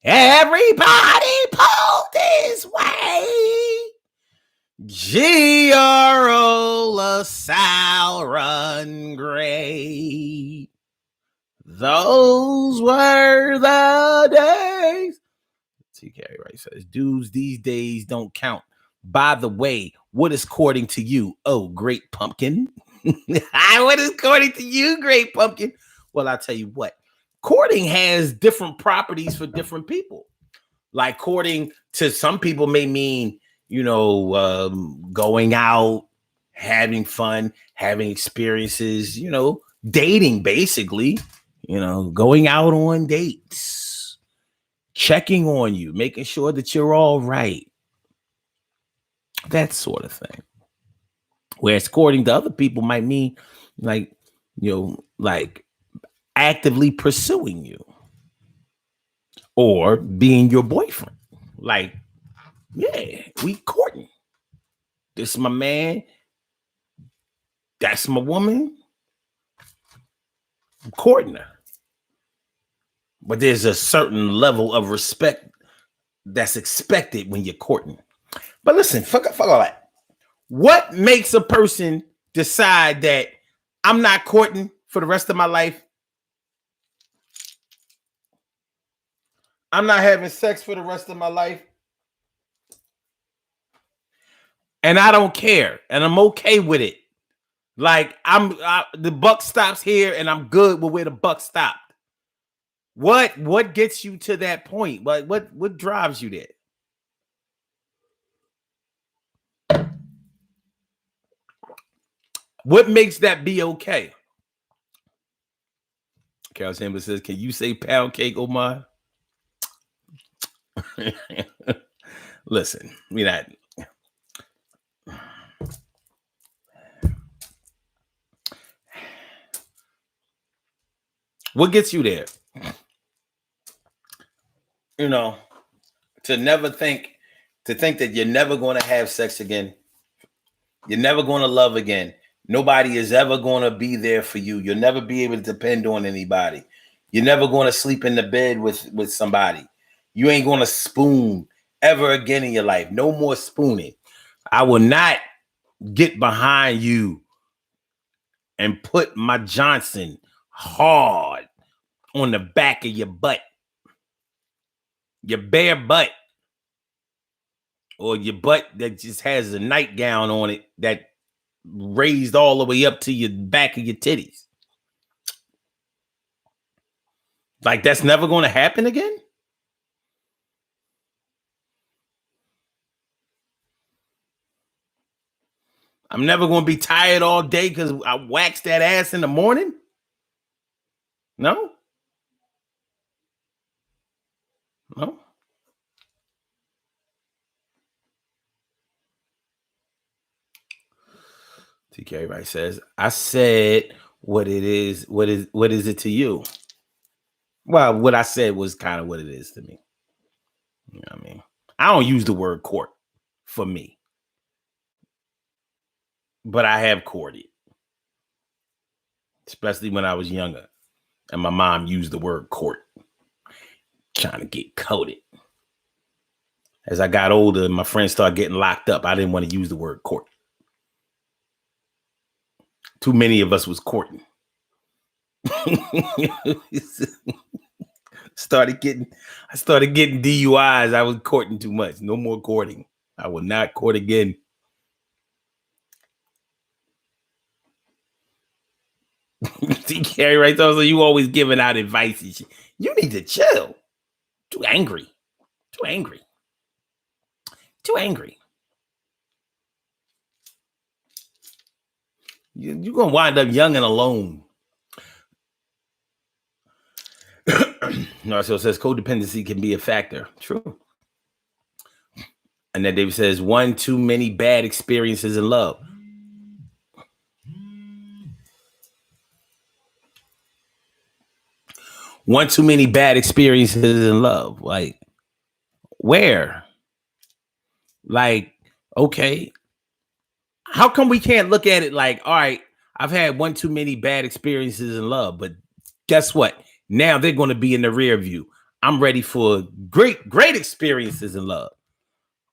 Everybody pulled his way. G.R.O. LaSalle run great. Those were the days. TK right says, dudes these days don't count. By the way, what is courting to you? Oh, great pumpkin. What is courting to you, great pumpkin? Well, I'll tell you what. Courting has different properties for different people. Like courting to some people may mean, going out, having fun, having experiences, dating basically, going out on dates, checking on you, making sure that you're all right. That sort of thing. Whereas courting to other people might mean like actively pursuing you or being your boyfriend. Like, yeah, we courting. This is my man. That's my woman. I'm courting her. But there's a certain level of respect that's expected when you're courting. But listen, fuck all that. What makes a person decide that I'm not courting for the rest of my life? I'm not having sex for the rest of my life. And I don't care. And I'm okay with it. Like the buck stops here and I'm good with where the buck stopped. What gets you to that point? What drives you there? What makes that be okay? Carol Chambers says, can you say pound cake, Omar? Listen, what gets you there? To think that you're never going to have sex again. You're never going to love again. Nobody is ever going to be there for you. You'll never be able to depend on anybody. You're never going to sleep in the bed with somebody. You ain't going to spoon ever again in your life. No more spooning. I will not get behind you and put my Johnson hard on the back of your butt. Your bare butt. Or your butt that just has a nightgown on it that raised all the way up to your back of your titties. Like that's never going to happen again? I'm never going to be tired all day because I waxed that ass in the morning? No? No? TK right says, I said what it is. What is it to you? Well, what I said was kind of what it is to me. You know what I mean? I don't use the word court for me. But I have courted. Especially when I was younger. And my mom used the word court. Trying to get coated. As I got older and my friends started getting locked up, I didn't want to use the word court. Too many of us was courting. started getting DUIs. I was courting too much. No more courting. I will not court again. See, Carrie, right there. So you always giving out advice and shit. You need to chill. Too angry. Too angry. Too angry. You're gonna wind up young and alone. Narciso says codependency can be a factor. True. And then David says one too many bad experiences in love. One too many bad experiences in love. Like, where? Like, okay. How come we can't look at it like, all right, I've had one too many bad experiences in love, but guess what? Now they're going to be in the rear view. I'm ready for great experiences in love.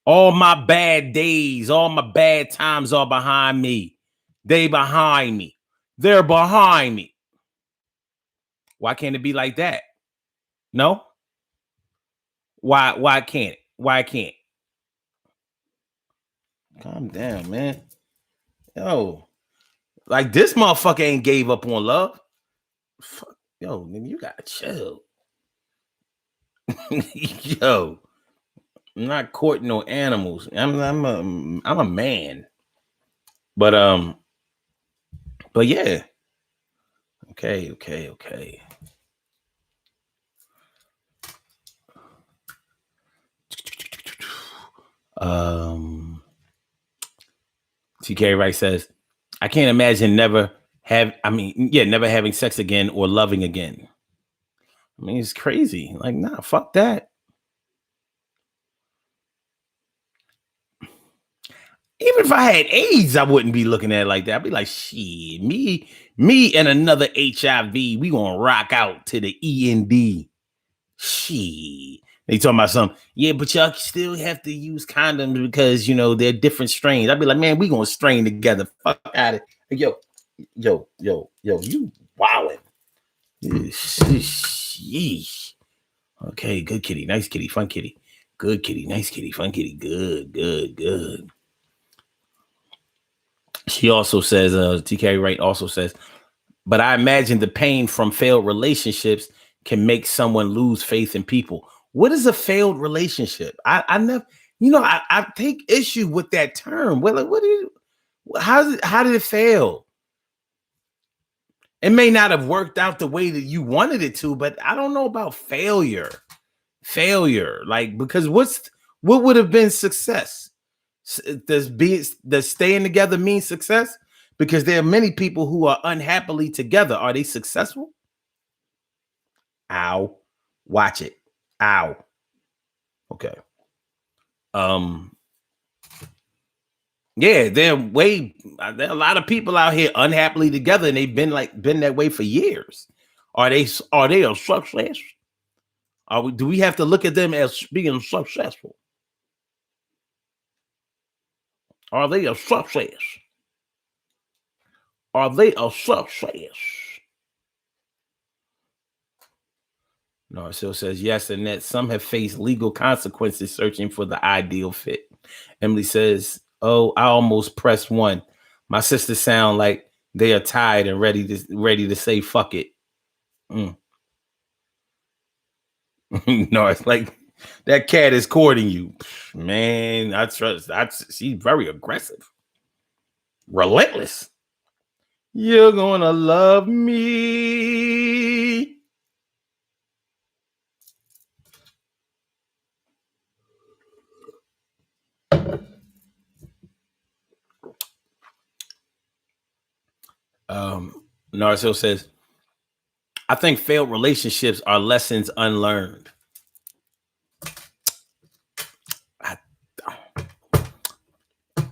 All my bad days, all my bad times are behind me. They behind me. They're behind me. Why can't it be like that? No? Why can't it? Why can't? Calm down, man. Yo, like this motherfucker ain't gave up on love. Fuck, yo, nigga, you gotta chill. Yo, I'm not courting no animals. I'm a man. But yeah. Okay. TK Wright says, I can't imagine never having sex again or loving again. I mean, it's crazy. Like, nah, fuck that. Even if I had AIDS, I wouldn't be looking at it like that. I'd be like, shit, me and another HIV, we gonna rock out to the END. Shit. They talking about something. Yeah, but y'all still have to use condoms because, they're different strains. I'd be like, man, we gonna strain together. Fuck out of it. Yo, you wildin'. Sheesh. Okay, good kitty, nice kitty, fun kitty. Good kitty, nice kitty, fun kitty. Good. She also says, TK Wright also says, but I imagine the pain from failed relationships can make someone lose faith in people. What is a failed relationship? I never, I take issue with that term. How did it fail? It may not have worked out the way that you wanted it to, but I don't know about failure. Like, because what would have been success? Does staying together mean success? Because there are many people who are unhappily together. Are they successful? Ow. Watch it. Ow. Okay. Yeah, there are a lot of people out here unhappily together, and they've been that way for years. Are they a success? Do we have to look at them as being successful? Are they a success? Are they a success? Narciso says yes, and that some have faced legal consequences searching for the ideal fit. Emily says, oh, I almost pressed one. My sisters sound like they are tired and ready to say fuck it. No, it's like that cat is courting you. Man, I trust. She's very aggressive. Relentless. You're gonna love me. Narciso says, I think failed relationships are lessons unlearned.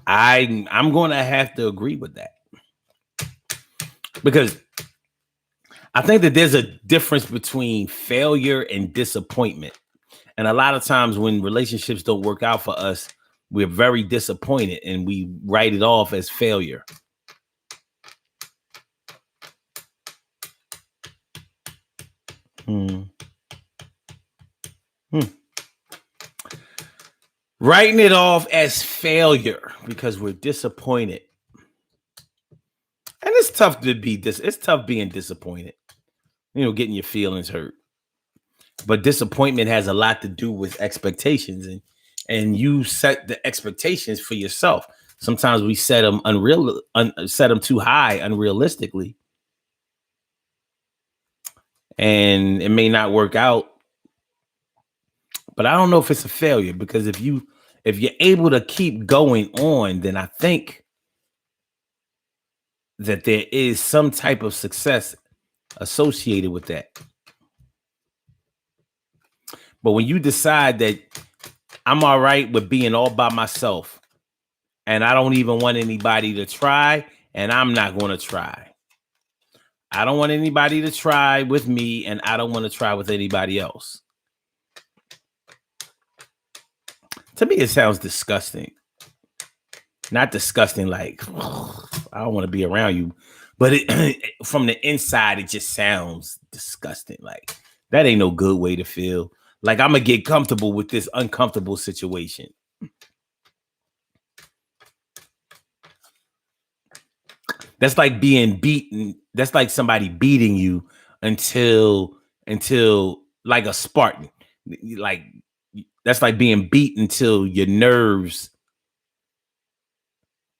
I'm going to have to agree with that, because I think that there's a difference between failure and disappointment. And a lot of times when relationships don't work out for us, we're very disappointed and we write it off as failure. Writing it off as failure because we're disappointed. And it's tough to be it's tough being disappointed. Getting your feelings hurt. But disappointment has a lot to do with expectations, and you set the expectations for yourself. Sometimes we set them set them too high unrealistically, and it may not work out. But I don't know if it's a failure, because if you're able to keep going on, then I think that there is some type of success associated with that. But when you decide that I'm all right with being all by myself, and I don't even want anybody to try, and I'm not going to try. I don't want anybody to try with me, and I don't want to try with anybody else. To me, it sounds disgusting. Not disgusting like, oh, I don't want to be around you. But from the inside, it just sounds disgusting. Like, that ain't no good way to feel. Like, I'm going to get comfortable with this uncomfortable situation. That's like being beaten. That's like somebody beating you until like a Spartan. Like, that's like being beat until your nerves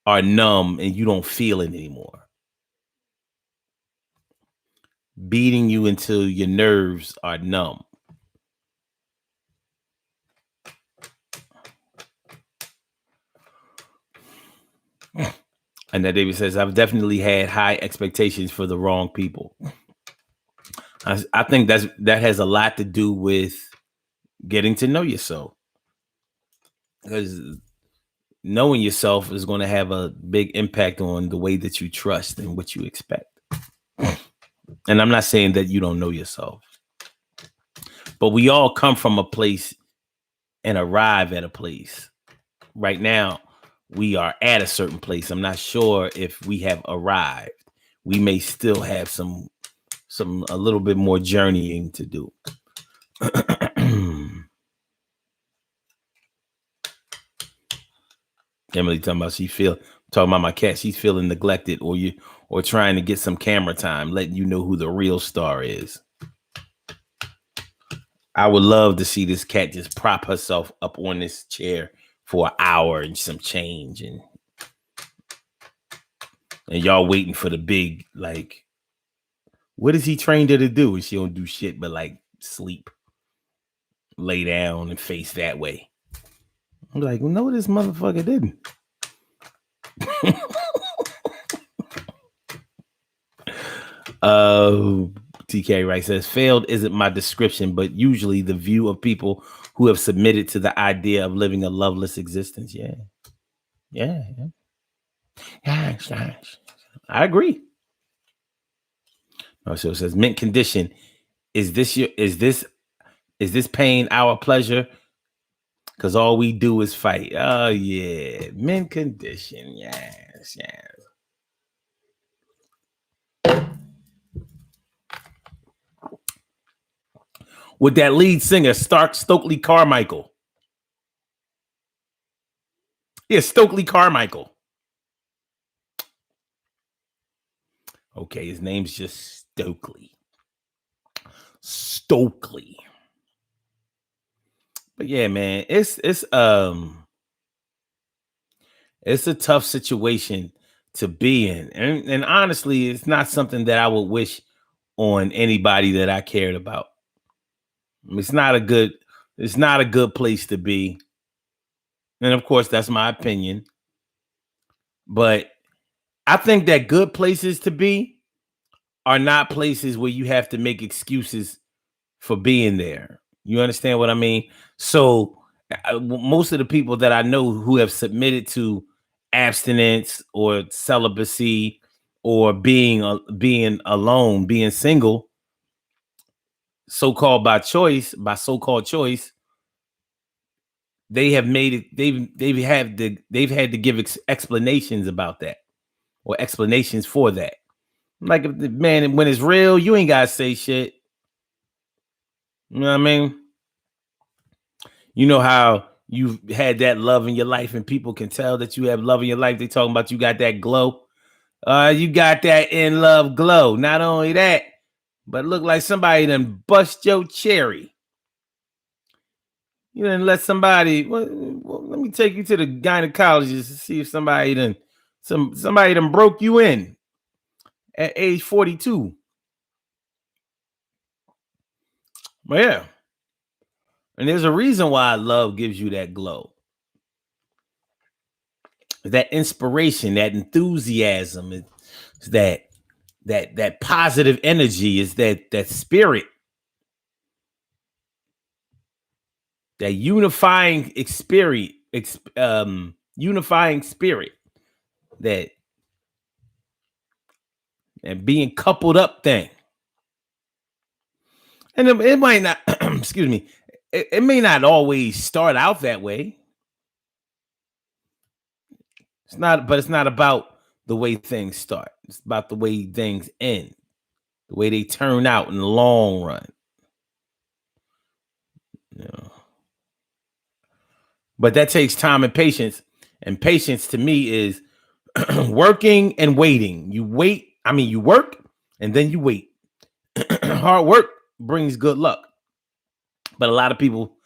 are numb and you don't feel it anymore. Beating you until your nerves are numb. And that David says, I've definitely had high expectations for the wrong people. I think that has a lot to do with getting to know yourself. Because knowing yourself is going to have a big impact on the way that you trust and what you expect. And I'm not saying that you don't know yourself, but we all come from a place and arrive at a place. Right now, we are at a certain place. I'm not sure if we have arrived. We may still have a little bit more journeying to do. Emily talking about my cat. She's feeling neglected, or trying to get some camera time, letting you know who the real star is. I would love to see this cat just prop herself up on this chair for an hour and some change, and y'all waiting for the big, like, what is he trained her to do? And she don't do shit but like sleep, lay down, and face that way. I'm like, no, this motherfucker didn't. TK Wright says, failed isn't my description, but usually the view of people who have submitted to the idea of living a loveless existence. Yeah. Gosh. I agree. So it says, mint condition. Is this pain our pleasure? Because all we do is fight. Oh yeah, mint condition. Yes. With that lead singer, Stokely Carmichael. Yeah, Stokely Carmichael. Okay, his name's just Stokely. But yeah, man, it's a tough situation to be in. And honestly, it's not something that I would wish on anybody that I cared about. It's not a good place to be. And of course, that's my opinion. But I think that good places to be are not places where you have to make excuses for being there. You understand what I mean? So most of the people that I know who have submitted to abstinence or celibacy or being alone, being single, so-called choice, they have made it. They've had to give explanations about that, or explanations for that. Like, man, when it's real, you ain't gotta say shit. You know what I mean? You know how you've had that love in your life and people can tell that you have love in your life. They talking about you got that glow. You got that in love glow. Not only that, but look like somebody done bust your cherry. You done let somebody, well, let me take you to the gynecologist to see if somebody done broke you in at age 42. But yeah. And there's a reason why love gives you that glow. That inspiration, that enthusiasm, is that positive energy, is that spirit, that unifying spirit, that and being coupled up thing. And it might not, excuse me, it may not always start out that way. It's not about the way things start. It's about the way things end, the way they turn out in the long run. You know. But that takes time and patience. And patience to me is working and waiting. You work and then you wait. Hard work brings good luck. But a lot of people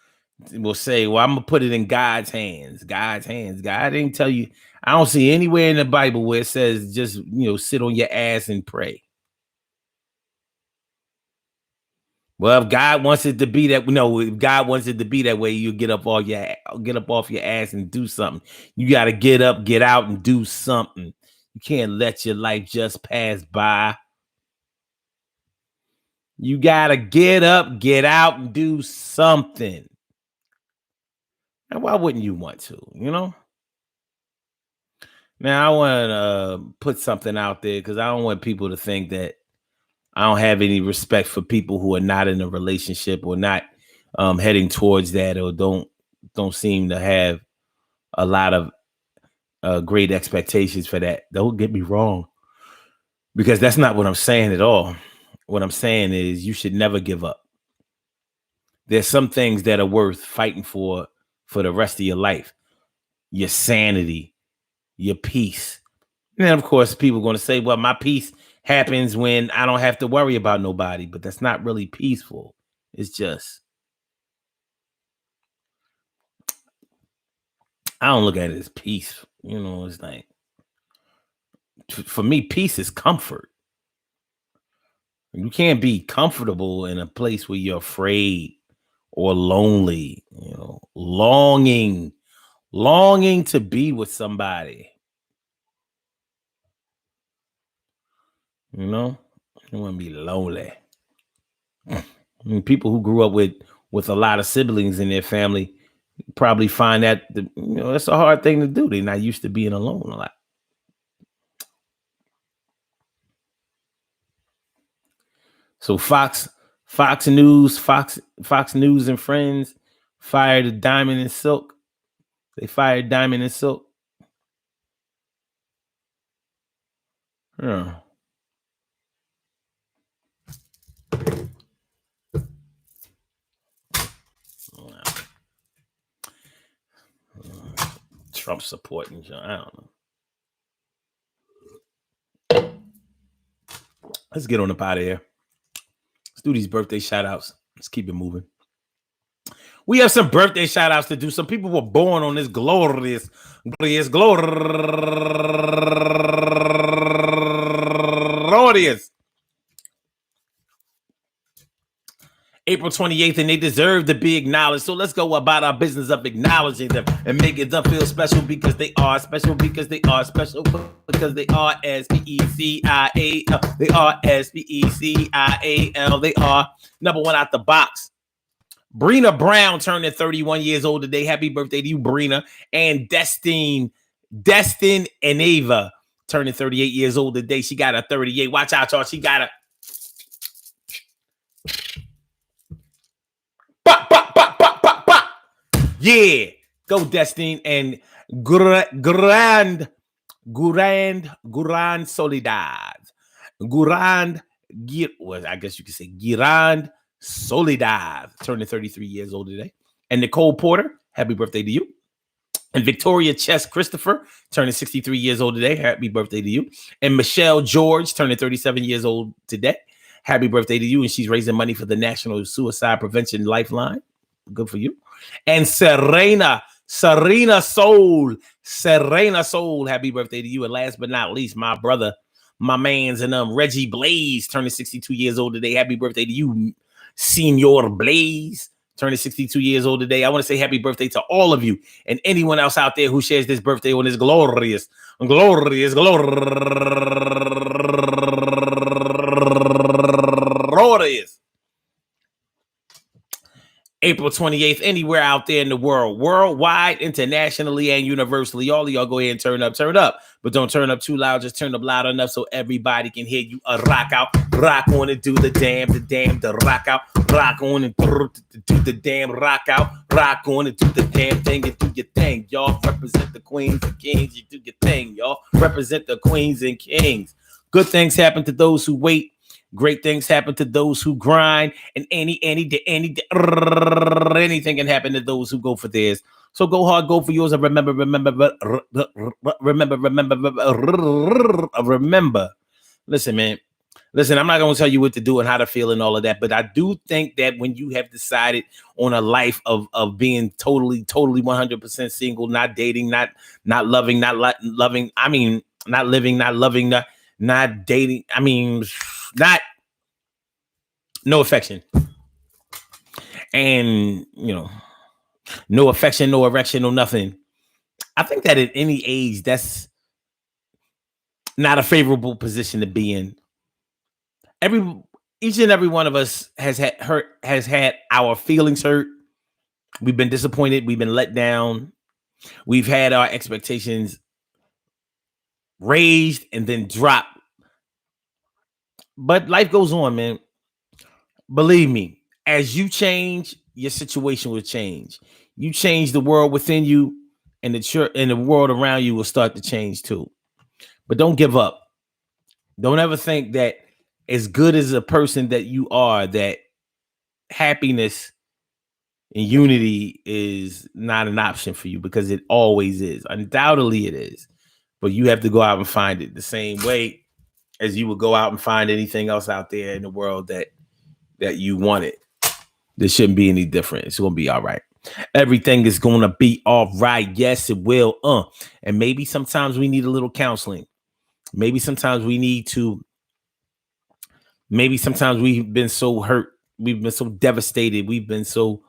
will say, well, I'm going to put it in God's hands. God's hands. God didn't tell you. I don't see anywhere in the Bible where it says just, sit on your ass and pray. Well, if God wants it to be that, if God wants it to be that way, you get up off your ass and do something. You got to get up, get out, and do something. You can't let your life just pass by. You got to get up, get out, and do something. And why wouldn't you want to, Now, I want to put something out there because I don't want people to think that I don't have any respect for people who are not in a relationship or not heading towards that, or don't seem to have a lot of great expectations for that. Don't get me wrong, because that's not what I'm saying at all. What I'm saying is you should never give up. There's some things that are worth fighting for the rest of your life. Your sanity, your peace. And then, of course, people are going to say, well, my peace happens when I don't have to worry about nobody. But that's not really peaceful. It's just, I don't look at it as peace. It's like, for me, peace is comfort. You can't be comfortable in a place where you're afraid or lonely, longing to be with somebody. You want to be lonely. People who grew up with a lot of siblings in their family probably find that it's a hard thing to do. They're not used to being alone a lot. So Fox News and Friends fired Diamond and Silk. They fired Diamond and Silk. Yeah. Trump supporting John. I don't know. Let's get on up out of here. Let's do these birthday shout outs. Let's keep it moving. We have some birthday shout outs to do. Some people were born on this glorious April 28th, and they deserve to be acknowledged. So let's go about our business of acknowledging them and making them feel special because they are special, because they are special, because they are S-P-E-C-I-A-L. They are S-P-E-C-I-A-L. They are number one out the box. Brina Brown turning 31 years old today. Happy birthday to you, Brina. And Destin and Ava turning 38 years old today. She got a 38. Watch out, y'all. She got a yeah, go Destiny and Grand Soledad. I guess you could say Grand Soledad, turning 33 years old today. And Nicole Porter, happy birthday to you. And Victoria Chess Christopher, turning 63 years old today. Happy birthday to you. And Michelle George, turning 37 years old today. Happy birthday to you. And she's raising money for the National Suicide Prevention Lifeline. Good for you. And Serena Soul. Happy birthday to you. And last but not least, my brother, my man's and Reggie Blaze, turning 62 years old today. Happy birthday to you, Senior Blaze, turning 62 years old today. I want to say happy birthday to all of you and anyone else out there who shares this birthday on this glorious April 28th, anywhere out there in the world, worldwide, internationally, and universally. All of y'all go ahead and turn up, but don't turn up too loud. Just turn up loud enough so everybody can hear you. Rock out, rock on and do the damn, the rock out, rock on and do the damn, rock out, rock on and do the damn thing and do your thing, y'all. Represent the queens and kings. You do your thing, y'all. Represent the queens and kings. Good things happen to those who wait. Great things happen to those who grind, and anything can happen to those who go for theirs. So go hard, go for yours, and remember. Listen, man. Listen, I'm not going to tell you what to do and how to feel and all of that, but I do think that when you have decided on a life of being totally 100% single, not dating, not loving, not loving, I mean, not living, not loving, not dating, I mean, not no affection, and no affection, no erection, no nothing. I think that at any age, that's not a favorable position to be in. Each and every one of us has had our feelings hurt. We've been disappointed. We've been let down. We've had our expectations raised and then dropped. But life goes on, man. Believe me, as you change, your situation will change. You change, the world within you and the world around you will start to change too. But don't give up. Don't ever think that as good as a person that you are, that happiness and unity is not an option for you, because it always is. Undoubtedly it is. But you have to go out and find it the same way as you would go out and find anything else out there in the world that you wanted. There shouldn't be any different. It's going to be all right. Everything is going to be all right. Yes, it will. And maybe sometimes we need a little counseling. Maybe sometimes we've been so hurt. We've been so devastated. We've been so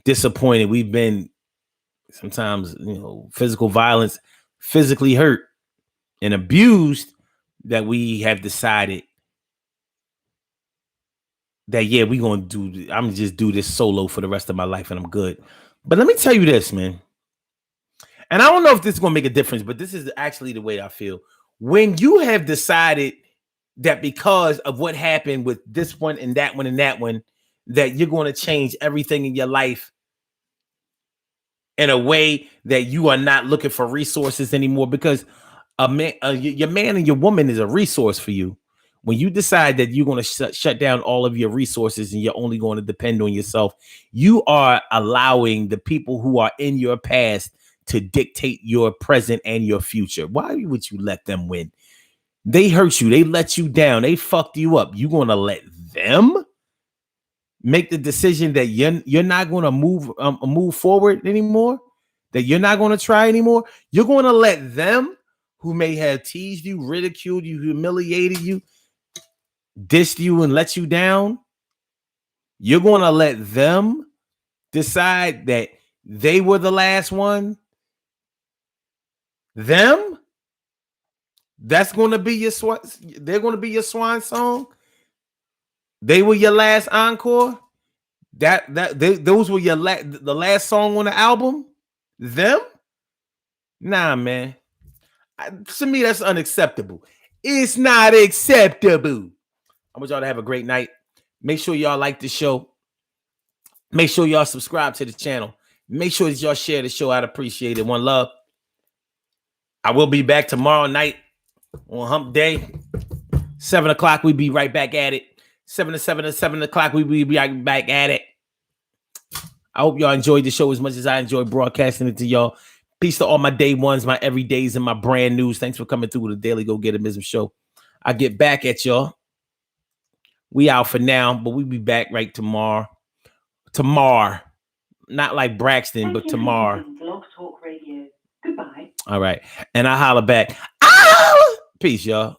disappointed. We've been sometimes, physical violence, physically hurt and abused, that we have decided that, yeah, I'm going to just do this solo for the rest of my life and I'm good. But let me tell you this, man. And I don't know if this is going to make a difference, but this is actually the way I feel. When you have decided that because of what happened with this one and that one and that one, that you're going to change everything in your life in a way that you are not looking for resources anymore, because your man and your woman is a resource for you. When you decide that you're going to shut down all of your resources and you're only going to depend on yourself, you are allowing the people who are in your past to dictate your present and your future. Why would you let them win? They hurt you. They let you down. They fucked you up. You going to let them make the decision that you're not going to move forward anymore, that you're not going to try anymore? You're going to let them, who may have teased you, ridiculed you, humiliated you, dissed you, and let you down, you're going to let them decide that they were the last one? Them? That's going to be your they're going to be your swan song? They were your last encore? Those were the last song on the album? Them? Nah, man. To me, that's unacceptable. It's not acceptable. I want y'all to have a great night. Make sure y'all like the show. Make sure y'all subscribe to the channel. Make sure that y'all share the show. I'd appreciate it. One love. I will be back tomorrow night on Hump Day. 7 o'clock, we'll be right back at it. 7 o'clock, we'll be right back at it. I hope y'all enjoyed the show as much as I enjoyed broadcasting it to y'all. Peace to all my day ones, my everydays, and my brand news. Thanks for coming through the Daily Go Getterism show. I get back at y'all. We out for now, but we be back right tomorrow. Tomorrow. Not like Braxton, but tomorrow. Blog Talk Radio. Goodbye. All right. And I holler back. Ow! Peace, y'all.